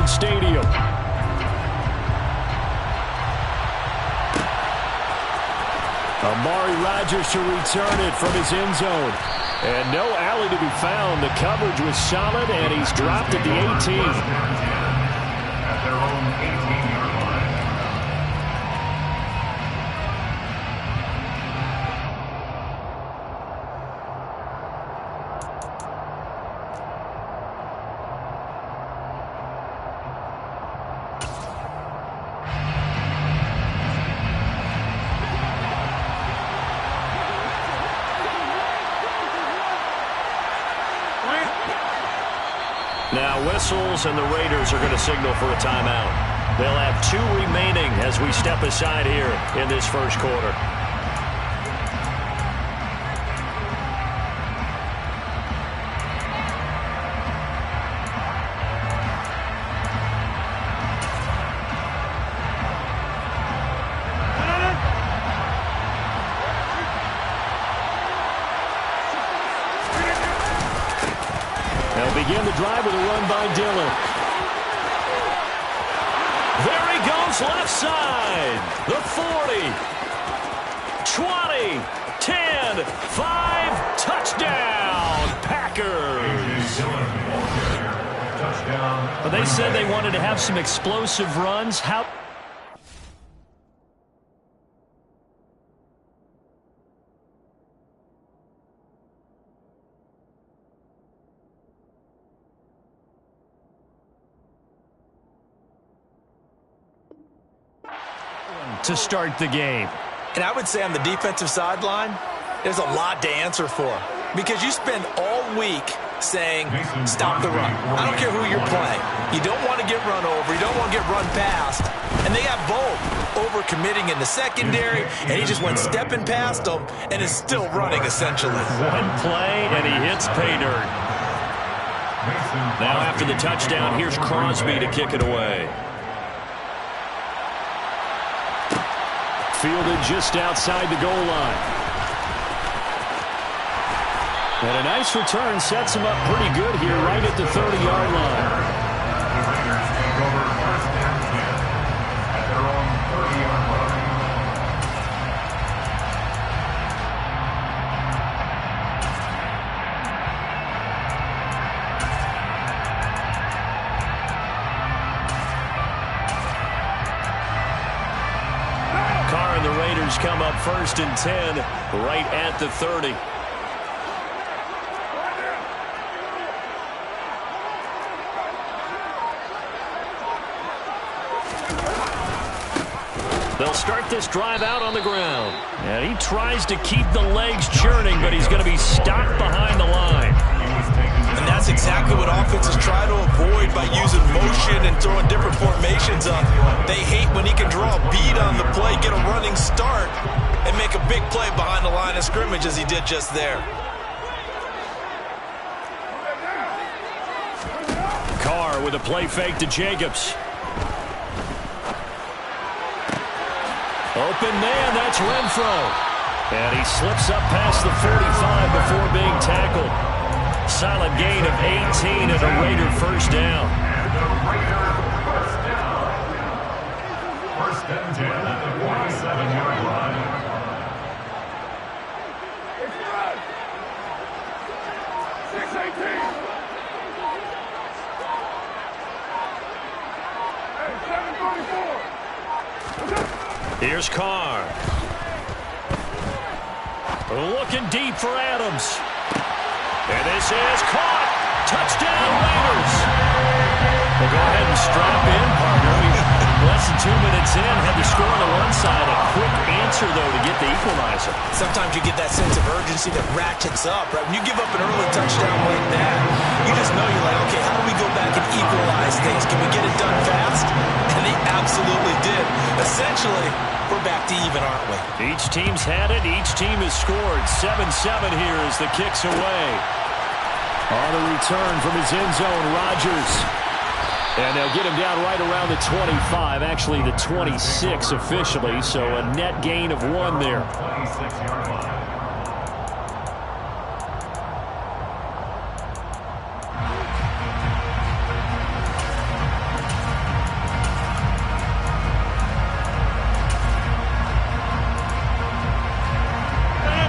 Stadium. Amari Rodgers to return it from his end zone. And no alley to be found. The coverage was solid, and he's dropped at the 18. At their own 18-yard line. Now whistles, and the Raiders are going to signal for a timeout. They'll have 2 remaining as we step aside here in this first quarter. They'll begin the drive with a run by Dillon. Rodgers left side. The 40. 20. 10. 5. Touchdown, Packers. But they said they wanted to have some explosive runs. How... to start the game. And I would say on the defensive sideline, there's a lot to answer for. Because you spend all week saying, stop the run. I don't care who you're playing. You don't want to get run over. You don't want to get run past. And they got both over-committing in the secondary, and he just went stepping past them and is still running, essentially. One play, and he hits pay dirt. Now after the touchdown, here's Crosby to kick it away. Fielded just outside the goal line. And a nice return sets him up pretty good here right at the 30-yard line. The Raiders take over first and 10 at their own 30-yard line. Carr and the Raiders come up first and 10 right at the 30. They'll start this drive out on the ground. And he tries to keep the legs churning, but he's going to be stopped behind the line. And that's exactly what offenses try to avoid by using motion and throwing different formations up. They hate when he can draw a bead on the play, get a running start, and make a big play behind the line of scrimmage as he did just there. Carr with a play fake to Jacobs. Open man, that's Renfro. And he slips up past the 45 before being tackled. Solid gain of 18 and a Raider first down. And the Raider first down. First and 10 at the 47-yard line. Here's Carr. Looking deep for Adams. And this is caught. Touchdown, Raiders. We'll go ahead and strap in, partner. Less than 2 minutes in, had to score on the one side. A quick answer, though, to get the equalizer. Sometimes you get that sense of urgency that ratchets up, right? When you give up an early touchdown like that, you just know you're like, okay, how do we go back and equalize things? Can we get it done fast? And they absolutely did. Essentially, we're back to even, aren't we? Each team's had it. Each team has scored. 7-7 here as the kick's away. On the return from his end zone, Rodgers. And they'll get him down right around the 25, actually the 26 officially, so a net gain of 1 there. 26-yard line.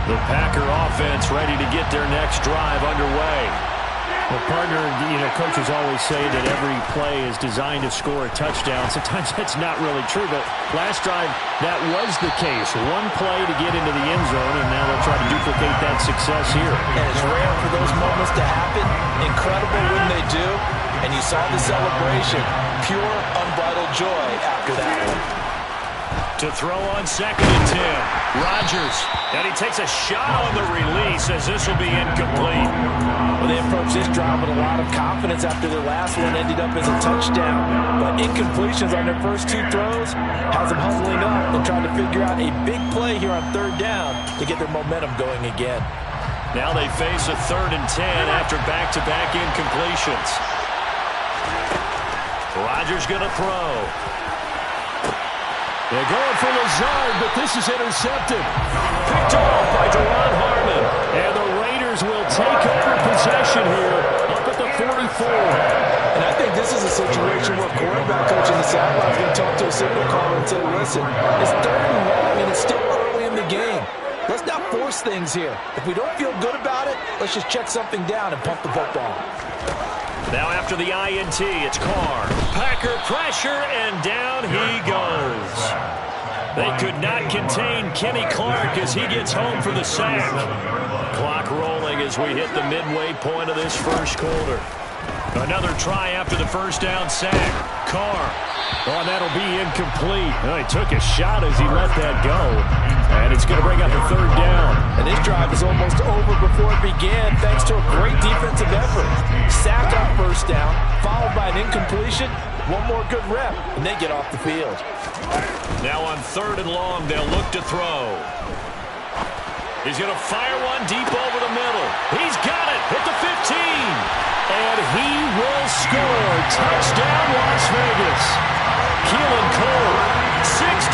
The Packer offense ready to get their next drive underway. Well, partner, coaches always say that every play is designed to score a touchdown. Sometimes that's not really true, but last drive, that was the case. One play to get into the end zone, and now they'll try to duplicate that success here. And it's rare for those moments to happen. Incredible when they do. And you saw the celebration. Pure, unbridled joy after that one. To throw on 2nd and 10. Rodgers. And he takes a shot on the release as this will be incomplete. Well, they approached this drive with a lot of confidence after their last one ended up as a touchdown. But incompletions on their first 2 throws has them hustling up and trying to figure out a big play here on 3rd down to get their momentum going again. Now they face a 3rd and 10 after back-to-back incompletions. Rodgers going to throw. They're going for Lazard, but this is intercepted. Picked off by Deron Harmon. And the Raiders will take over possession here up at the 44. And I think this is a situation where quarterback coach in the sideline is going to talk to a signal caller and say, listen, it's 3rd and long, and it's still early in the game. Let's not force things here. If we don't feel good about it, let's just check something down and pump the football. Now after the INT, it's Carr. Packer pressure, and down he goes. They could not contain Kenny Clark as he gets home for the sack. Clock rolling as we hit the midway point of this first quarter. Another try after the first down sack. Carr. Oh, that'll be incomplete. Oh, he took a shot as he let that go. And it's going to bring up a 3rd down. And this drive is almost over before it began thanks to a great defensive effort. Sack on 1st down, followed by an incompletion. One more good rep, and they get off the field. Now on 3rd and long, they'll look to throw. He's going to fire one deep over the middle. He's got it at the 15. And he will score. Touchdown, Las Vegas. Keelan Cole, 63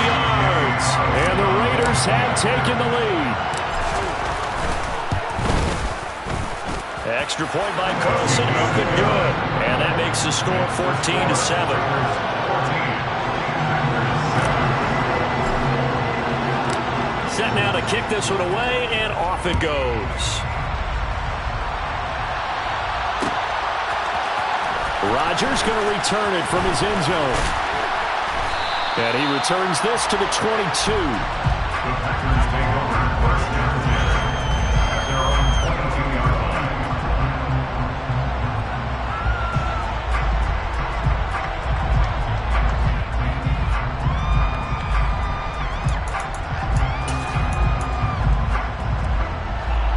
yards. And the Raiders have taken the lead. Extra point by Carlson, up and good. And that makes the score 14-7. Set now to kick this one away, and off it goes. Rodgers going to return it from his end zone. And he returns this to the 22. The Packers take over 1st and 10 at their own 22-yard line.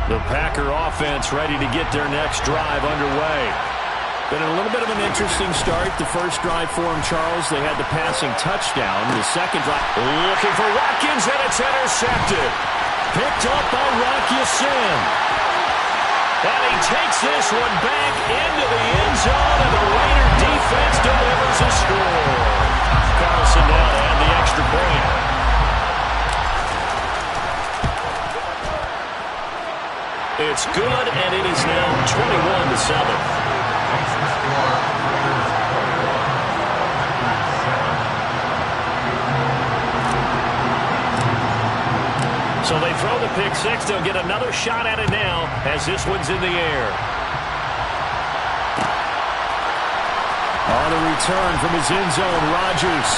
The Packer offense ready to get their next drive underway. Been a little bit of an interesting start. The first drive for him, Charles, they had the passing touchdown. The second drive, looking for Watkins, and it's intercepted. Picked up by Rocky Sin. And he takes this one back into the end zone, and the Raider defense delivers a score. Carlson down to add the extra point. It's good, and it is now 21-7. So they throw the pick six. They'll get another shot at it now as this one's in the air. On the return from his end zone, Rodgers.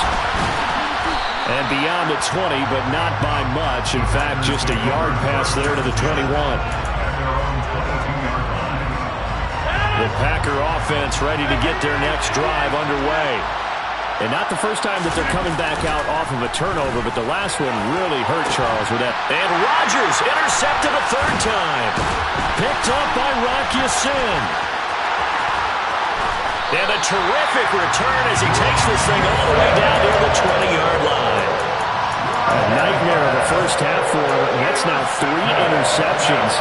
And beyond the 20, but not by much. In fact, just a yard pass there to the 21. The Packer offense ready to get their next drive underway. And not the first time that they're coming back out off of a turnover, but the last one really hurt Charles with that. And Rodgers intercepted a 3rd time. Picked up by Rocky Sin. And a terrific return as he takes this thing all the way down near the 20-yard line. A nightmare of the first half for him, and that's now 3 interceptions.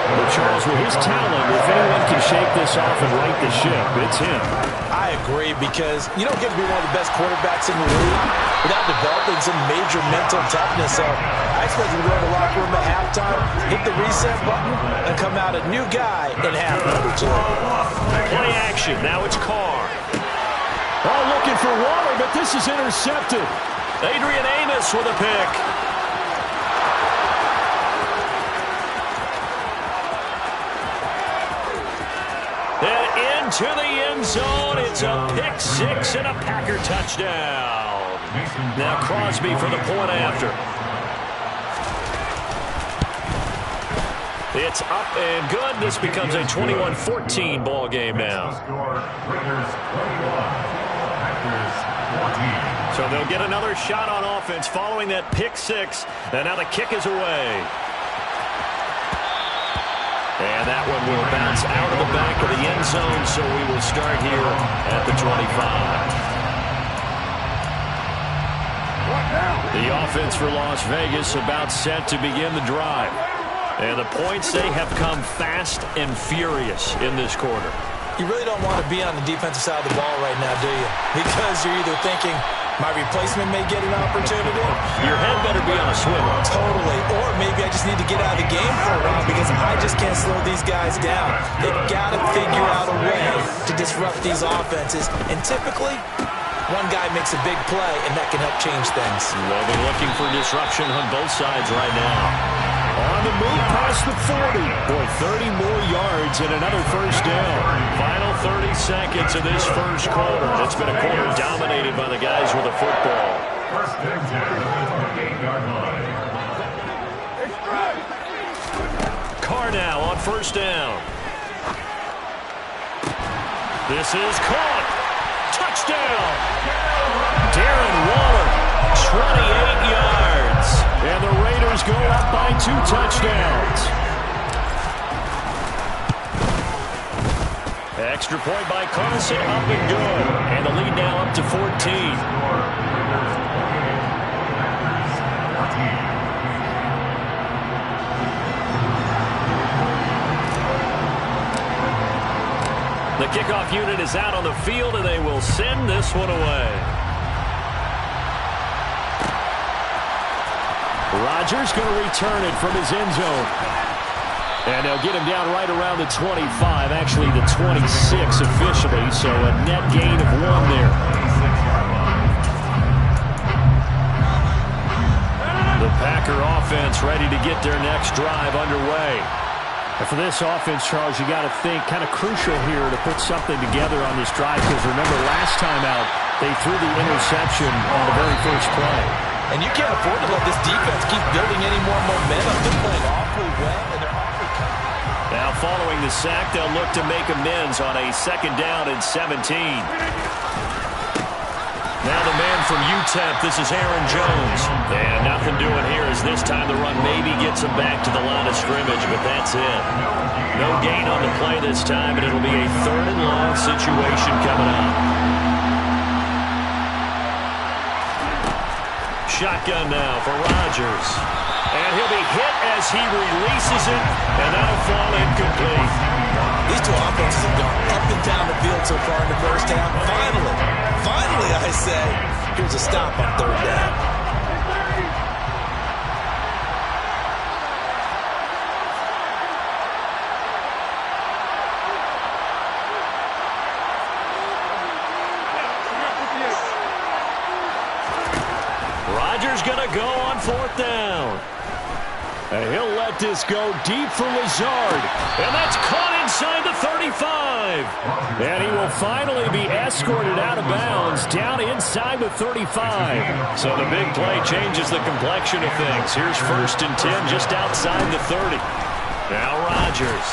But Charles, with his talent, if anyone can shake this off and right the ship, it's him. I agree, because you don't get to be one of the best quarterbacks in the league without developing some major mental toughness. So I expect him to go to the locker room at halftime, hit the reset button, and come out a new guy in half number 2. Play action. Now it's Carr. Oh, looking for Waller, but this is intercepted. Adrian Amos with a pick. And into the end zone. It's a pick six and a Packer touchdown. Now Crosby for the point after. It's up and good. This becomes a 21-14 ball game now. So they'll get another shot on offense following that pick six. And now the kick is away. And that one will bounce out of the back of the end zone, so we will start here at the 25. The offense for Las Vegas about set to begin the drive. And the points, they have come fast and furious in this quarter. You really don't want to be on the defensive side of the ball right now, do you? Because you're either thinking, My replacement may get an opportunity. Your head better be on a swivel. Totally. Or maybe I just need to get out of the game for a while because I just can't slow these guys down. They've got to figure out a way to disrupt these offenses. And typically, one guy makes a big play, and that can help change things. They'll be looking for disruption on both sides right now. On the move past the 40. Boy, 30 more yards and another first down. Final 30 seconds of this first quarter. It's been a quarter dominated by the guys with the football. First and 10 at the 28-yard line. Carr now on first down. This is caught. Touchdown. Darren Waller, 28 yards. And the Raiders go up by 2 touchdowns. Extra point by Carson, up and good. And the lead now up to 14. The kickoff unit is out on the field, and they will send this one away. Rodgers going to return it from his end zone. And they'll get him down right around the 25, actually the 26 officially, so a net gain of 1 there. The Packer offense ready to get their next drive underway. And for this offense, Charles, you got to think kind of crucial here to put something together on this drive, because remember last time out, they threw the interception on the very first play. And you can't afford to let this defense keep building any more momentum. They're playing awfully well, and they're awfully confident. Now following the sack, they'll look to make amends on a second down and 17. Now the man from UTEP, this is Aaron Jones. And nothing doing here as this time the run maybe gets him back to the line of scrimmage, but that's it. No gain on the play this time, and it'll be a 3rd and long situation coming up. Shotgun now for Rodgers. And he'll be hit as he releases it, and that'll fall incomplete. These two offenses have gone up and down the field so far in the first half. Finally, I say, here's a stop on 3rd down. Rodgers going to go on 4th down. And he'll let this go deep for Lazard. And that's caught inside the 35. And he will finally be escorted out of bounds down inside the 35. So the big play changes the complexion of things. Here's 1st and 10 just outside the 30. Now Rodgers.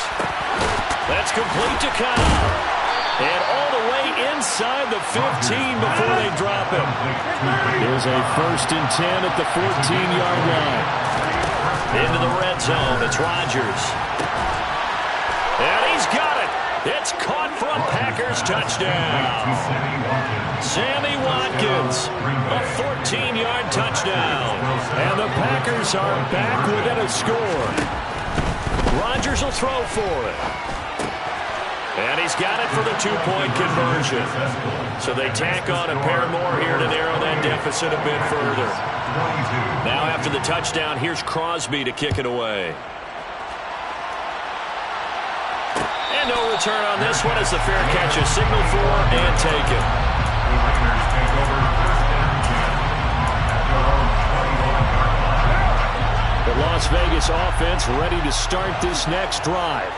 That's complete to Kyle. And all the way inside the 15 before they drop him. Here's a 1st and 10 at the 14-yard line. Into the red zone, it's Rodgers. And he's got it. It's caught for a Packers touchdown. Sammy Watkins, a 14-yard touchdown. And the Packers are back within a score. Rodgers will throw for it. And he's got it for the 2-point conversion. So they tack on a pair more here to narrow that deficit a bit further. Now after the touchdown, here's Crosby to kick it away. And no return on this one as the fair catch is signaled for and taken. The Las Vegas offense ready to start this next drive.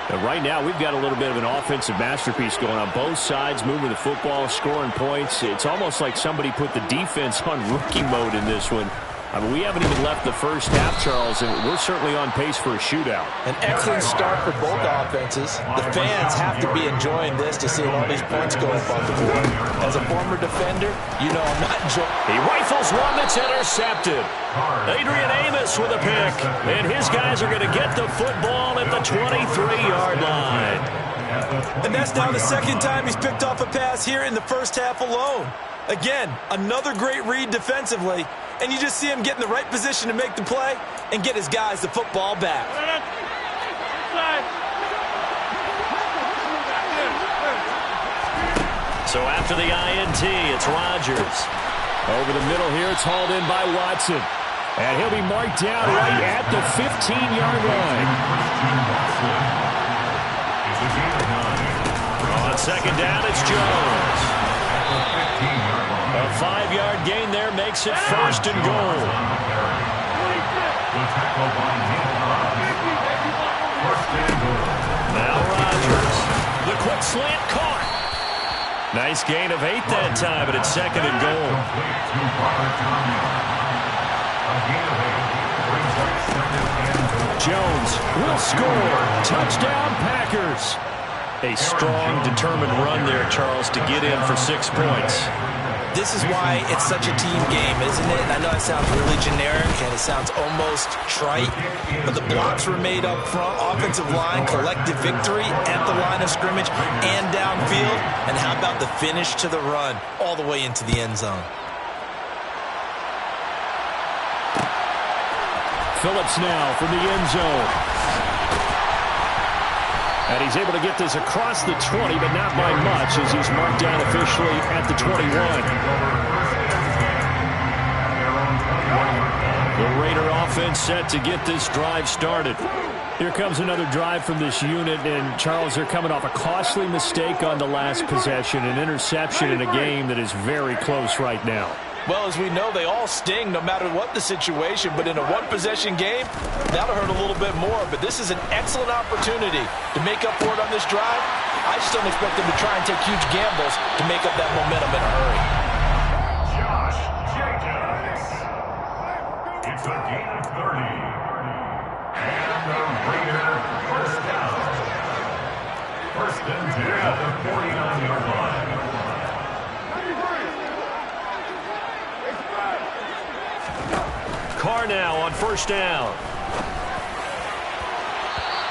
And right now, we've got a little bit of an offensive masterpiece going on both sides, moving the football, scoring points. It's almost like somebody put the defense on rookie mode in this one. I mean, we haven't even left the first half, Charles, and we're certainly on pace for a shootout. An excellent start for both offenses. The fans have to be enjoying this to see all these points go up on the board. As a former defender, you know I'm not enjoying. He rifles one that's intercepted. Adrian Amos with a pick, and his guys are going to get the football at the 23-yard line. And that's now the 2nd time he's picked off a pass here in the first half alone. Again, another great read defensively, and you just see him get in the right position to make the play and get his guys the football back. So after the INT, it's Rodgers. Over the middle here, it's hauled in by Watson. And he'll be marked down right at the 15-yard line. On second down, it's Jones. A 5-yard gain there makes it first and goal. Now Rodgers. The quick slant caught. Nice gain of 8 that time, but it's second and goal. Jones will score. Touchdown, Packers. A strong, determined run there, Charles, to get in for 6 points. This is why it's such a team game, isn't it? And I know it sounds really generic and it sounds almost trite, but the blocks were made up front, offensive line, collective victory at the line of scrimmage and downfield. And how about the finish to the run all the way into the end zone? Phillips now from the end zone. And he's able to get this across the 20, but not by much as he's marked down officially at the 21. The Raider offense set to get this drive started. Here comes another drive from this unit, and Charles, they're coming off a costly mistake on the last possession, an interception in a game that is very close right now. Well, as we know, they all sting no matter what the situation, but in a one-possession game, that'll hurt a little bit more. But this is an excellent opportunity to make up for it on this drive. I just don't expect them to try and take huge gambles to make up that momentum in a hurry. Josh Jacobs. It's a gain of 30. And the Raider first down. First and 10 at the 49-yard line. Carr now on first down.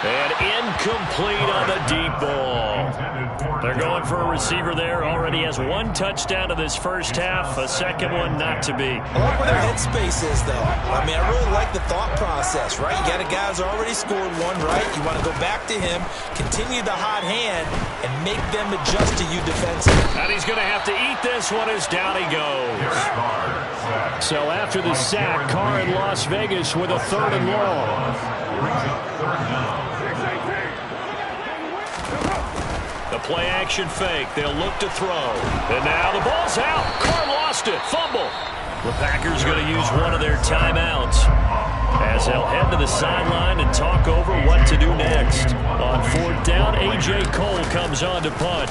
And incomplete on the deep ball. They're going for a receiver there. Already has 1 touchdown in this first half. A second one not to be. I like where their headspace is, though. I mean, I really like the thought process, right? You got a guy who's already scored 1, right? You want to go back to him, continue the hot hand, and make them adjust to you defensively. And he's going to have to eat this one as down he goes. So after the sack, Carr in Las Vegas with a 3rd and long. The play action fake. They'll look to throw. And now the ball's out. Carr lost it. Fumble. The Packers going to use one of their timeouts as they'll head to the sideline and talk over what to do next. On 4th down, A.J. Cole comes on to punt.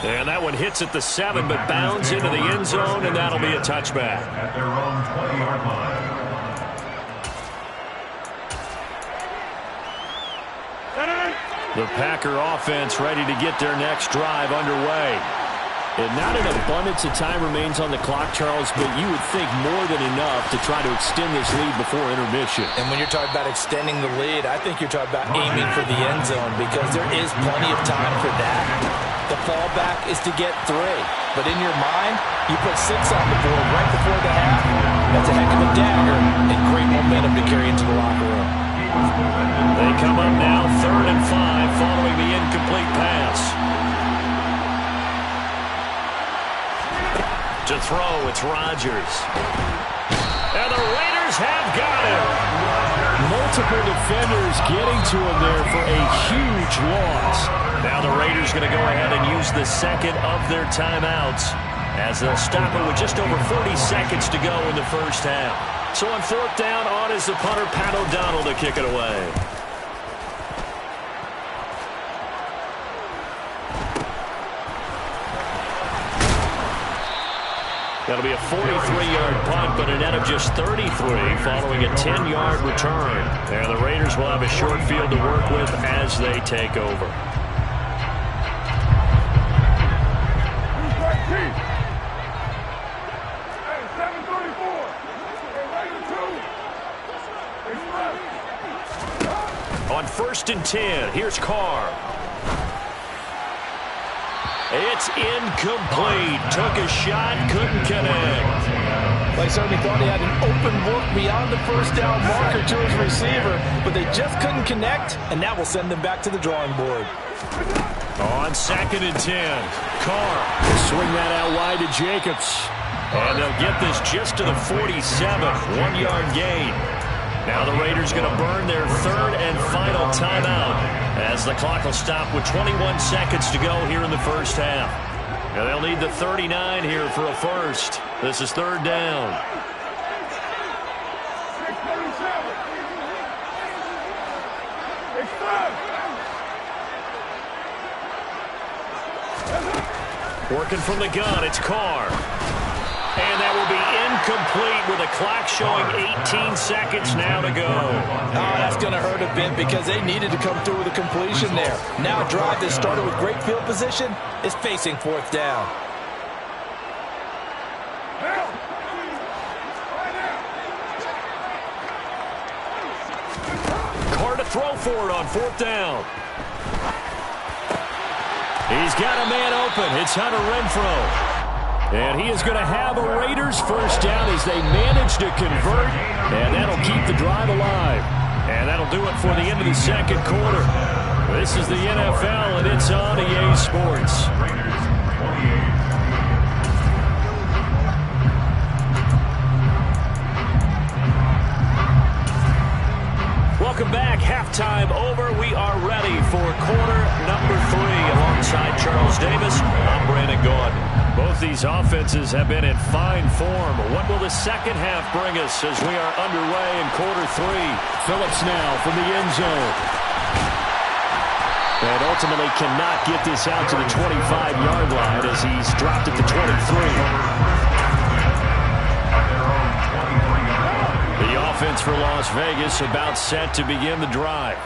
And that one hits at the 7, but bounds into the end zone, and that'll be a touchback. At their own 20-yard line. The Packer offense ready to get their next drive underway. And not an abundance of time remains on the clock, Charles, but you would think more than enough to try to extend this lead before intermission. And when you're talking about extending the lead, I think you're talking about aiming for the end zone because there is plenty of time for that. The fallback is to get 3. But in your mind, you put 6 on the board right before the half. That's a heck of a dagger and great momentum to carry into the locker room. They come up now 3rd and 5 following the incomplete pass. To throw, it's Rodgers. And the Raiders have got him. Multiple defenders getting to him there for a huge loss. Now the Raiders going to go ahead and use the second of their timeouts as they'll stop it with just over 40 seconds to go in the first half. So on 4th down, on is the punter, Pat O'Donnell, to kick it away. That'll be a 43-yard punt, but a net of just 33 following a 10-yard return. And the Raiders will have a short field to work with as they take over. On 1st and 10, here's Carr. It's incomplete. Took a shot, couldn't connect. Well, he certainly thought he had an open look beyond the first down marker to his receiver, but they just couldn't connect, and that will send them back to the drawing board. On 2nd and 10, Carr will swing that out wide to Jacobs. And they'll get this just to the 47, 1-yard gain. Now the Raiders going to burn their 3rd and final timeout as the clock will stop with 21 seconds to go here in the first half. And they'll need the 39 here for a first. This is 3rd down. Working from the gun, it's Carr. And that will be incomplete with a clock showing 18 seconds now to go. Oh, that's going to hurt a bit because they needed to come through with a completion there. Now a drive that started with great field position is facing 4th down. Carr to throw for it on 4th down. He's got a man open. It's Hunter Renfrow. And he is going to have a Raiders first down as they manage to convert. And that'll keep the drive alive. And that'll do it for the end of the 2nd quarter. This is the NFL, and it's on EA Sports. Welcome back. Halftime over. We are ready for quarter number 3 alongside Charles Davis. I'm Brandon Gordon. Both these offenses have been in fine form. What will the second half bring us as we are underway in quarter 3? Phillips now from the end zone. And ultimately cannot get this out to the 25-yard line as he's dropped at the 23. The offense for Las Vegas about set to begin the drive.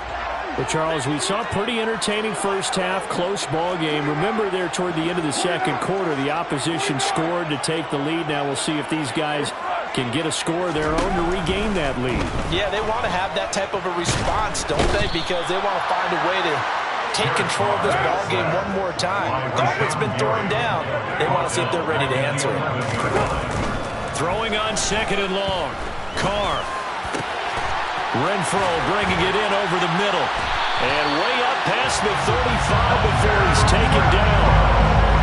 Well, Charles, we saw a pretty entertaining first half, close ball game. Remember there toward the end of the 2nd quarter, the opposition scored to take the lead. Now we'll see if these guys can get a score of their own to regain that lead. Yeah, they want to have that type of a response, don't they? Because they want to find a way to take control of this ball game one more time. Gauntlet's been thrown down. They want to see if they're ready to answer it. Throwing on 2nd and long. Carr. Renfrow bringing it in over the middle. And way up past the 35 before he's taken down.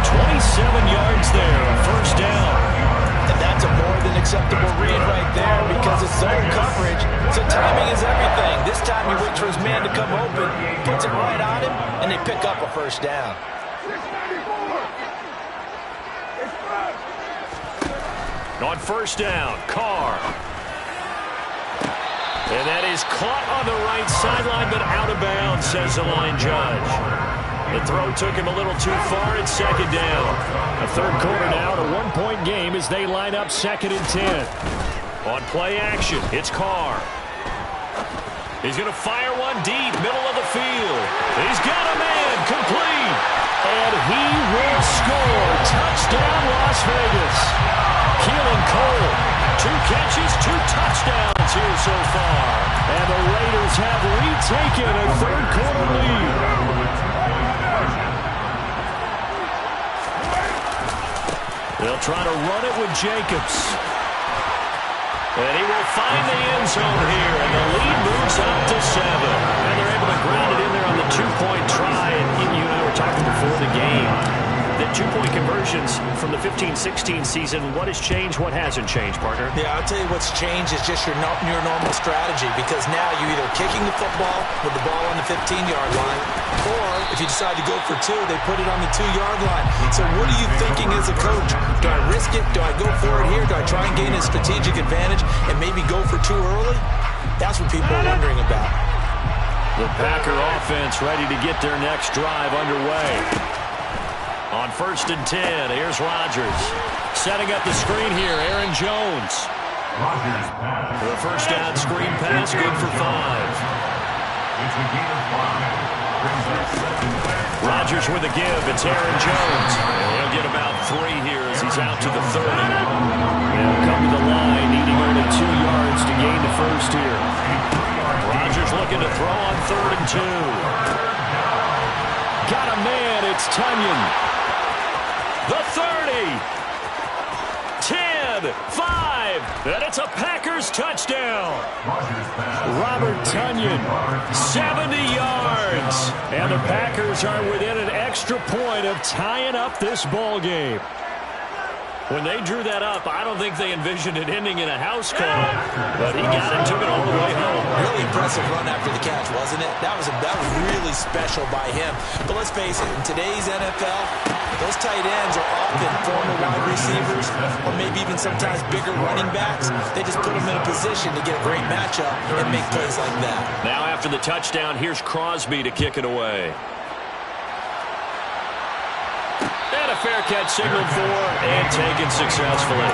27 yards there, a first down. And that's a more than acceptable read right there because it's zone coverage, so timing is everything. This time he waits for his man to come open, puts it right on him, and they pick up a first down. On 1st down, Carr. And that is caught on the right sideline, but out of bounds, says the line judge. The throw took him a little too far at 2nd down. A 3rd quarter now, a 1-point game as they line up 2nd and 10. On play action, it's Carr. He's going to fire one deep, middle of the field. He's got a man, complete. And he will score. Touchdown, Las Vegas. Keelan Cole, 2 catches, 2 touchdowns here so far. And the Raiders have retaken a 3rd quarter lead. They'll try to run it with Jacobs. And he will find the end zone here, and the lead moves up to 7. And they're able to ground it in there on the 2-point try. And you and I were talking before the game. The 2-point conversions from the 15-16 season, what has changed, what hasn't changed, partner? Yeah, I'll tell you what's changed is just your normal strategy, because now you're either kicking the football with the ball on the 15-yard line, or if you decide to go for 2, they put it on the 2-yard line. So what are you thinking as a coach? Do I risk it? Do I go for it here? Do I try and gain a strategic advantage and maybe go for 2 early? That's what people are wondering about. The Packer offense ready to get their next drive underway. On 1st and 10, here's Rodgers. Setting up the screen here, Aaron Jones. The first down screen pass, good for 5. Rodgers with a give, it's Aaron Jones. He'll get about 3 here as he's out to the 30. They'll come to the line, needing only 2 yards to gain the first here. Rodgers looking to throw on 3rd and 2. Got a man, it's Tunyon. The 30, 10, 10, 5, and it's a Packers touchdown. Robert Tonyan, 70 yards. And the Packers are within an extra point of tying up this ball game. When they drew that up, I don't think they envisioned it ending in a house call, but he got it, took it all the way home. Really impressive run after the catch, wasn't it? That was really special by him. But let's face it, in today's NFL, those tight ends are often former wide receivers or maybe even sometimes bigger running backs. They just put them in a position to get a great matchup and make plays like that. Now after the touchdown, here's Crosby to kick it away. And a fair catch signaled for and taken successfully.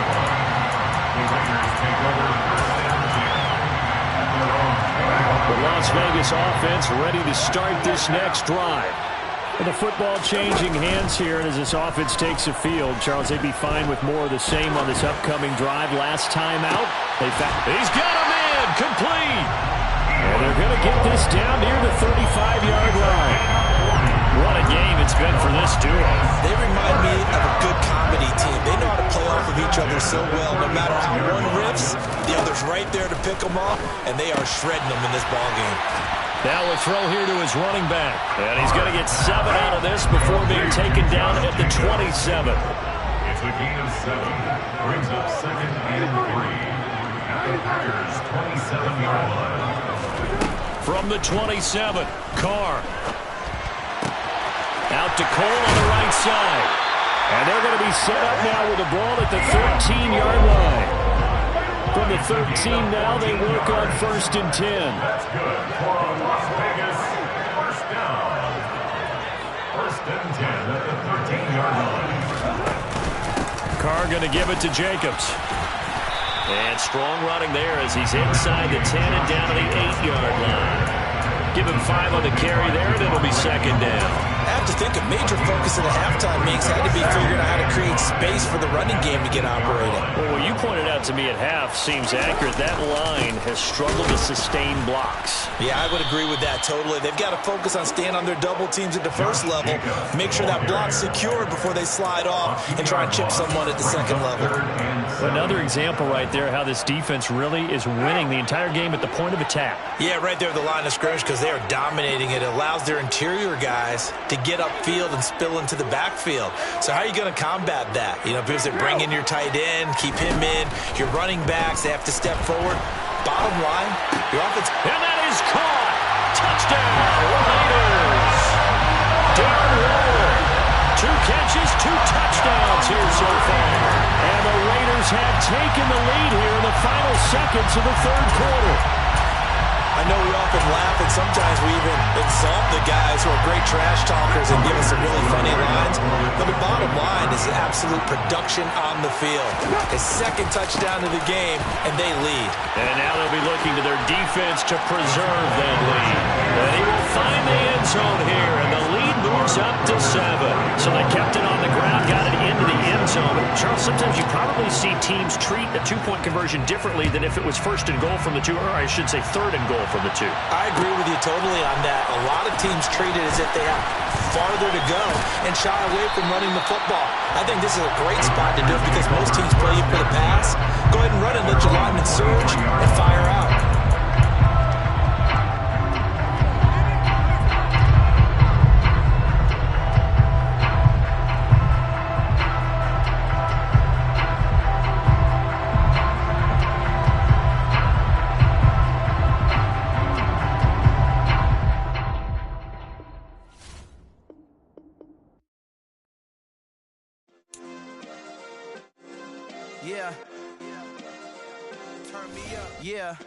The Las Vegas offense ready to start this next drive. And the football changing hands here, and as this offense takes the field, Charles, they'd be fine with more of the same on this upcoming drive. Last time out, he's got a man complete. And they're going to get this down near the 35-yard line. What a game it's been for this duo. They remind me of a good comedy team. They know how to play off of each other so well. No matter how one riffs, the other's right there to pick them off, and they are shredding them in this ballgame. Now a throw here to his running back. And he's going to get 7 out of this before being taken down at the 27. It's a gain of 7. Brings up 2nd and 3. At the Packers' 27-yard line. From the 27, Carr. Out to Cole on the right side. And they're going to be set up now with the ball at the 13-yard line. From the 13 now, they work on 1st and 10. That's good for Las Vegas. First down. 1st and 10 at the 13-yard line. Carr going to give it to Jacobs. And strong running there as he's inside the 10 and down to the 8-yard line. Give him 5 on the carry there, and it'll be 2nd down. I have to think a major focus of the halftime makes had to be figuring out how to create space for the running game to get operating. Well, what you pointed out to me at half seems accurate. That line has struggled to sustain blocks. Yeah, I would agree with that totally. They've got to focus on staying on their double teams at the first level, make sure that block's secured before they slide off and try and chip someone at the 2nd level. Another example right there how this defense really is winning the entire game at the point of attack. Yeah, right there at the line of scrimmage because they are dominating it. It allows their interior guys to get upfield and spill into the backfield. So how are you going to combat that? You know, because they bring in your tight end, keep him in, your running backs, they have to step forward. Bottom line, your offense. And that is caught. Touchdown, Raiders. Darren Waller. 2 catches, 2 touchdowns here so far. And the Raiders have taken the lead here in the final seconds of the 3rd quarter. I know we often laugh and sometimes we even insult the guys who are great trash talkers and give us some really funny lines. But the bottom line is absolute production on the field. His 2nd touchdown of the game, and they lead. And now they'll be looking to their defense to preserve that lead. And he will find the end zone here, and the lead moves up to 7. So they kept it on the ground, got it into the end zone. Charles, sometimes you probably see teams treat a 2-point conversion differently than if it was 1st and goal from the 2, or I should say 3rd and goal from the 2. I agree with you totally on that. A lot of teams treat it as if they have farther to go and shy away from running the football. I think this is a great spot to do it because most teams play you for the pass. Go ahead and run it, let your linemen surge and fire out. Yeah. Turn me up. Yeah.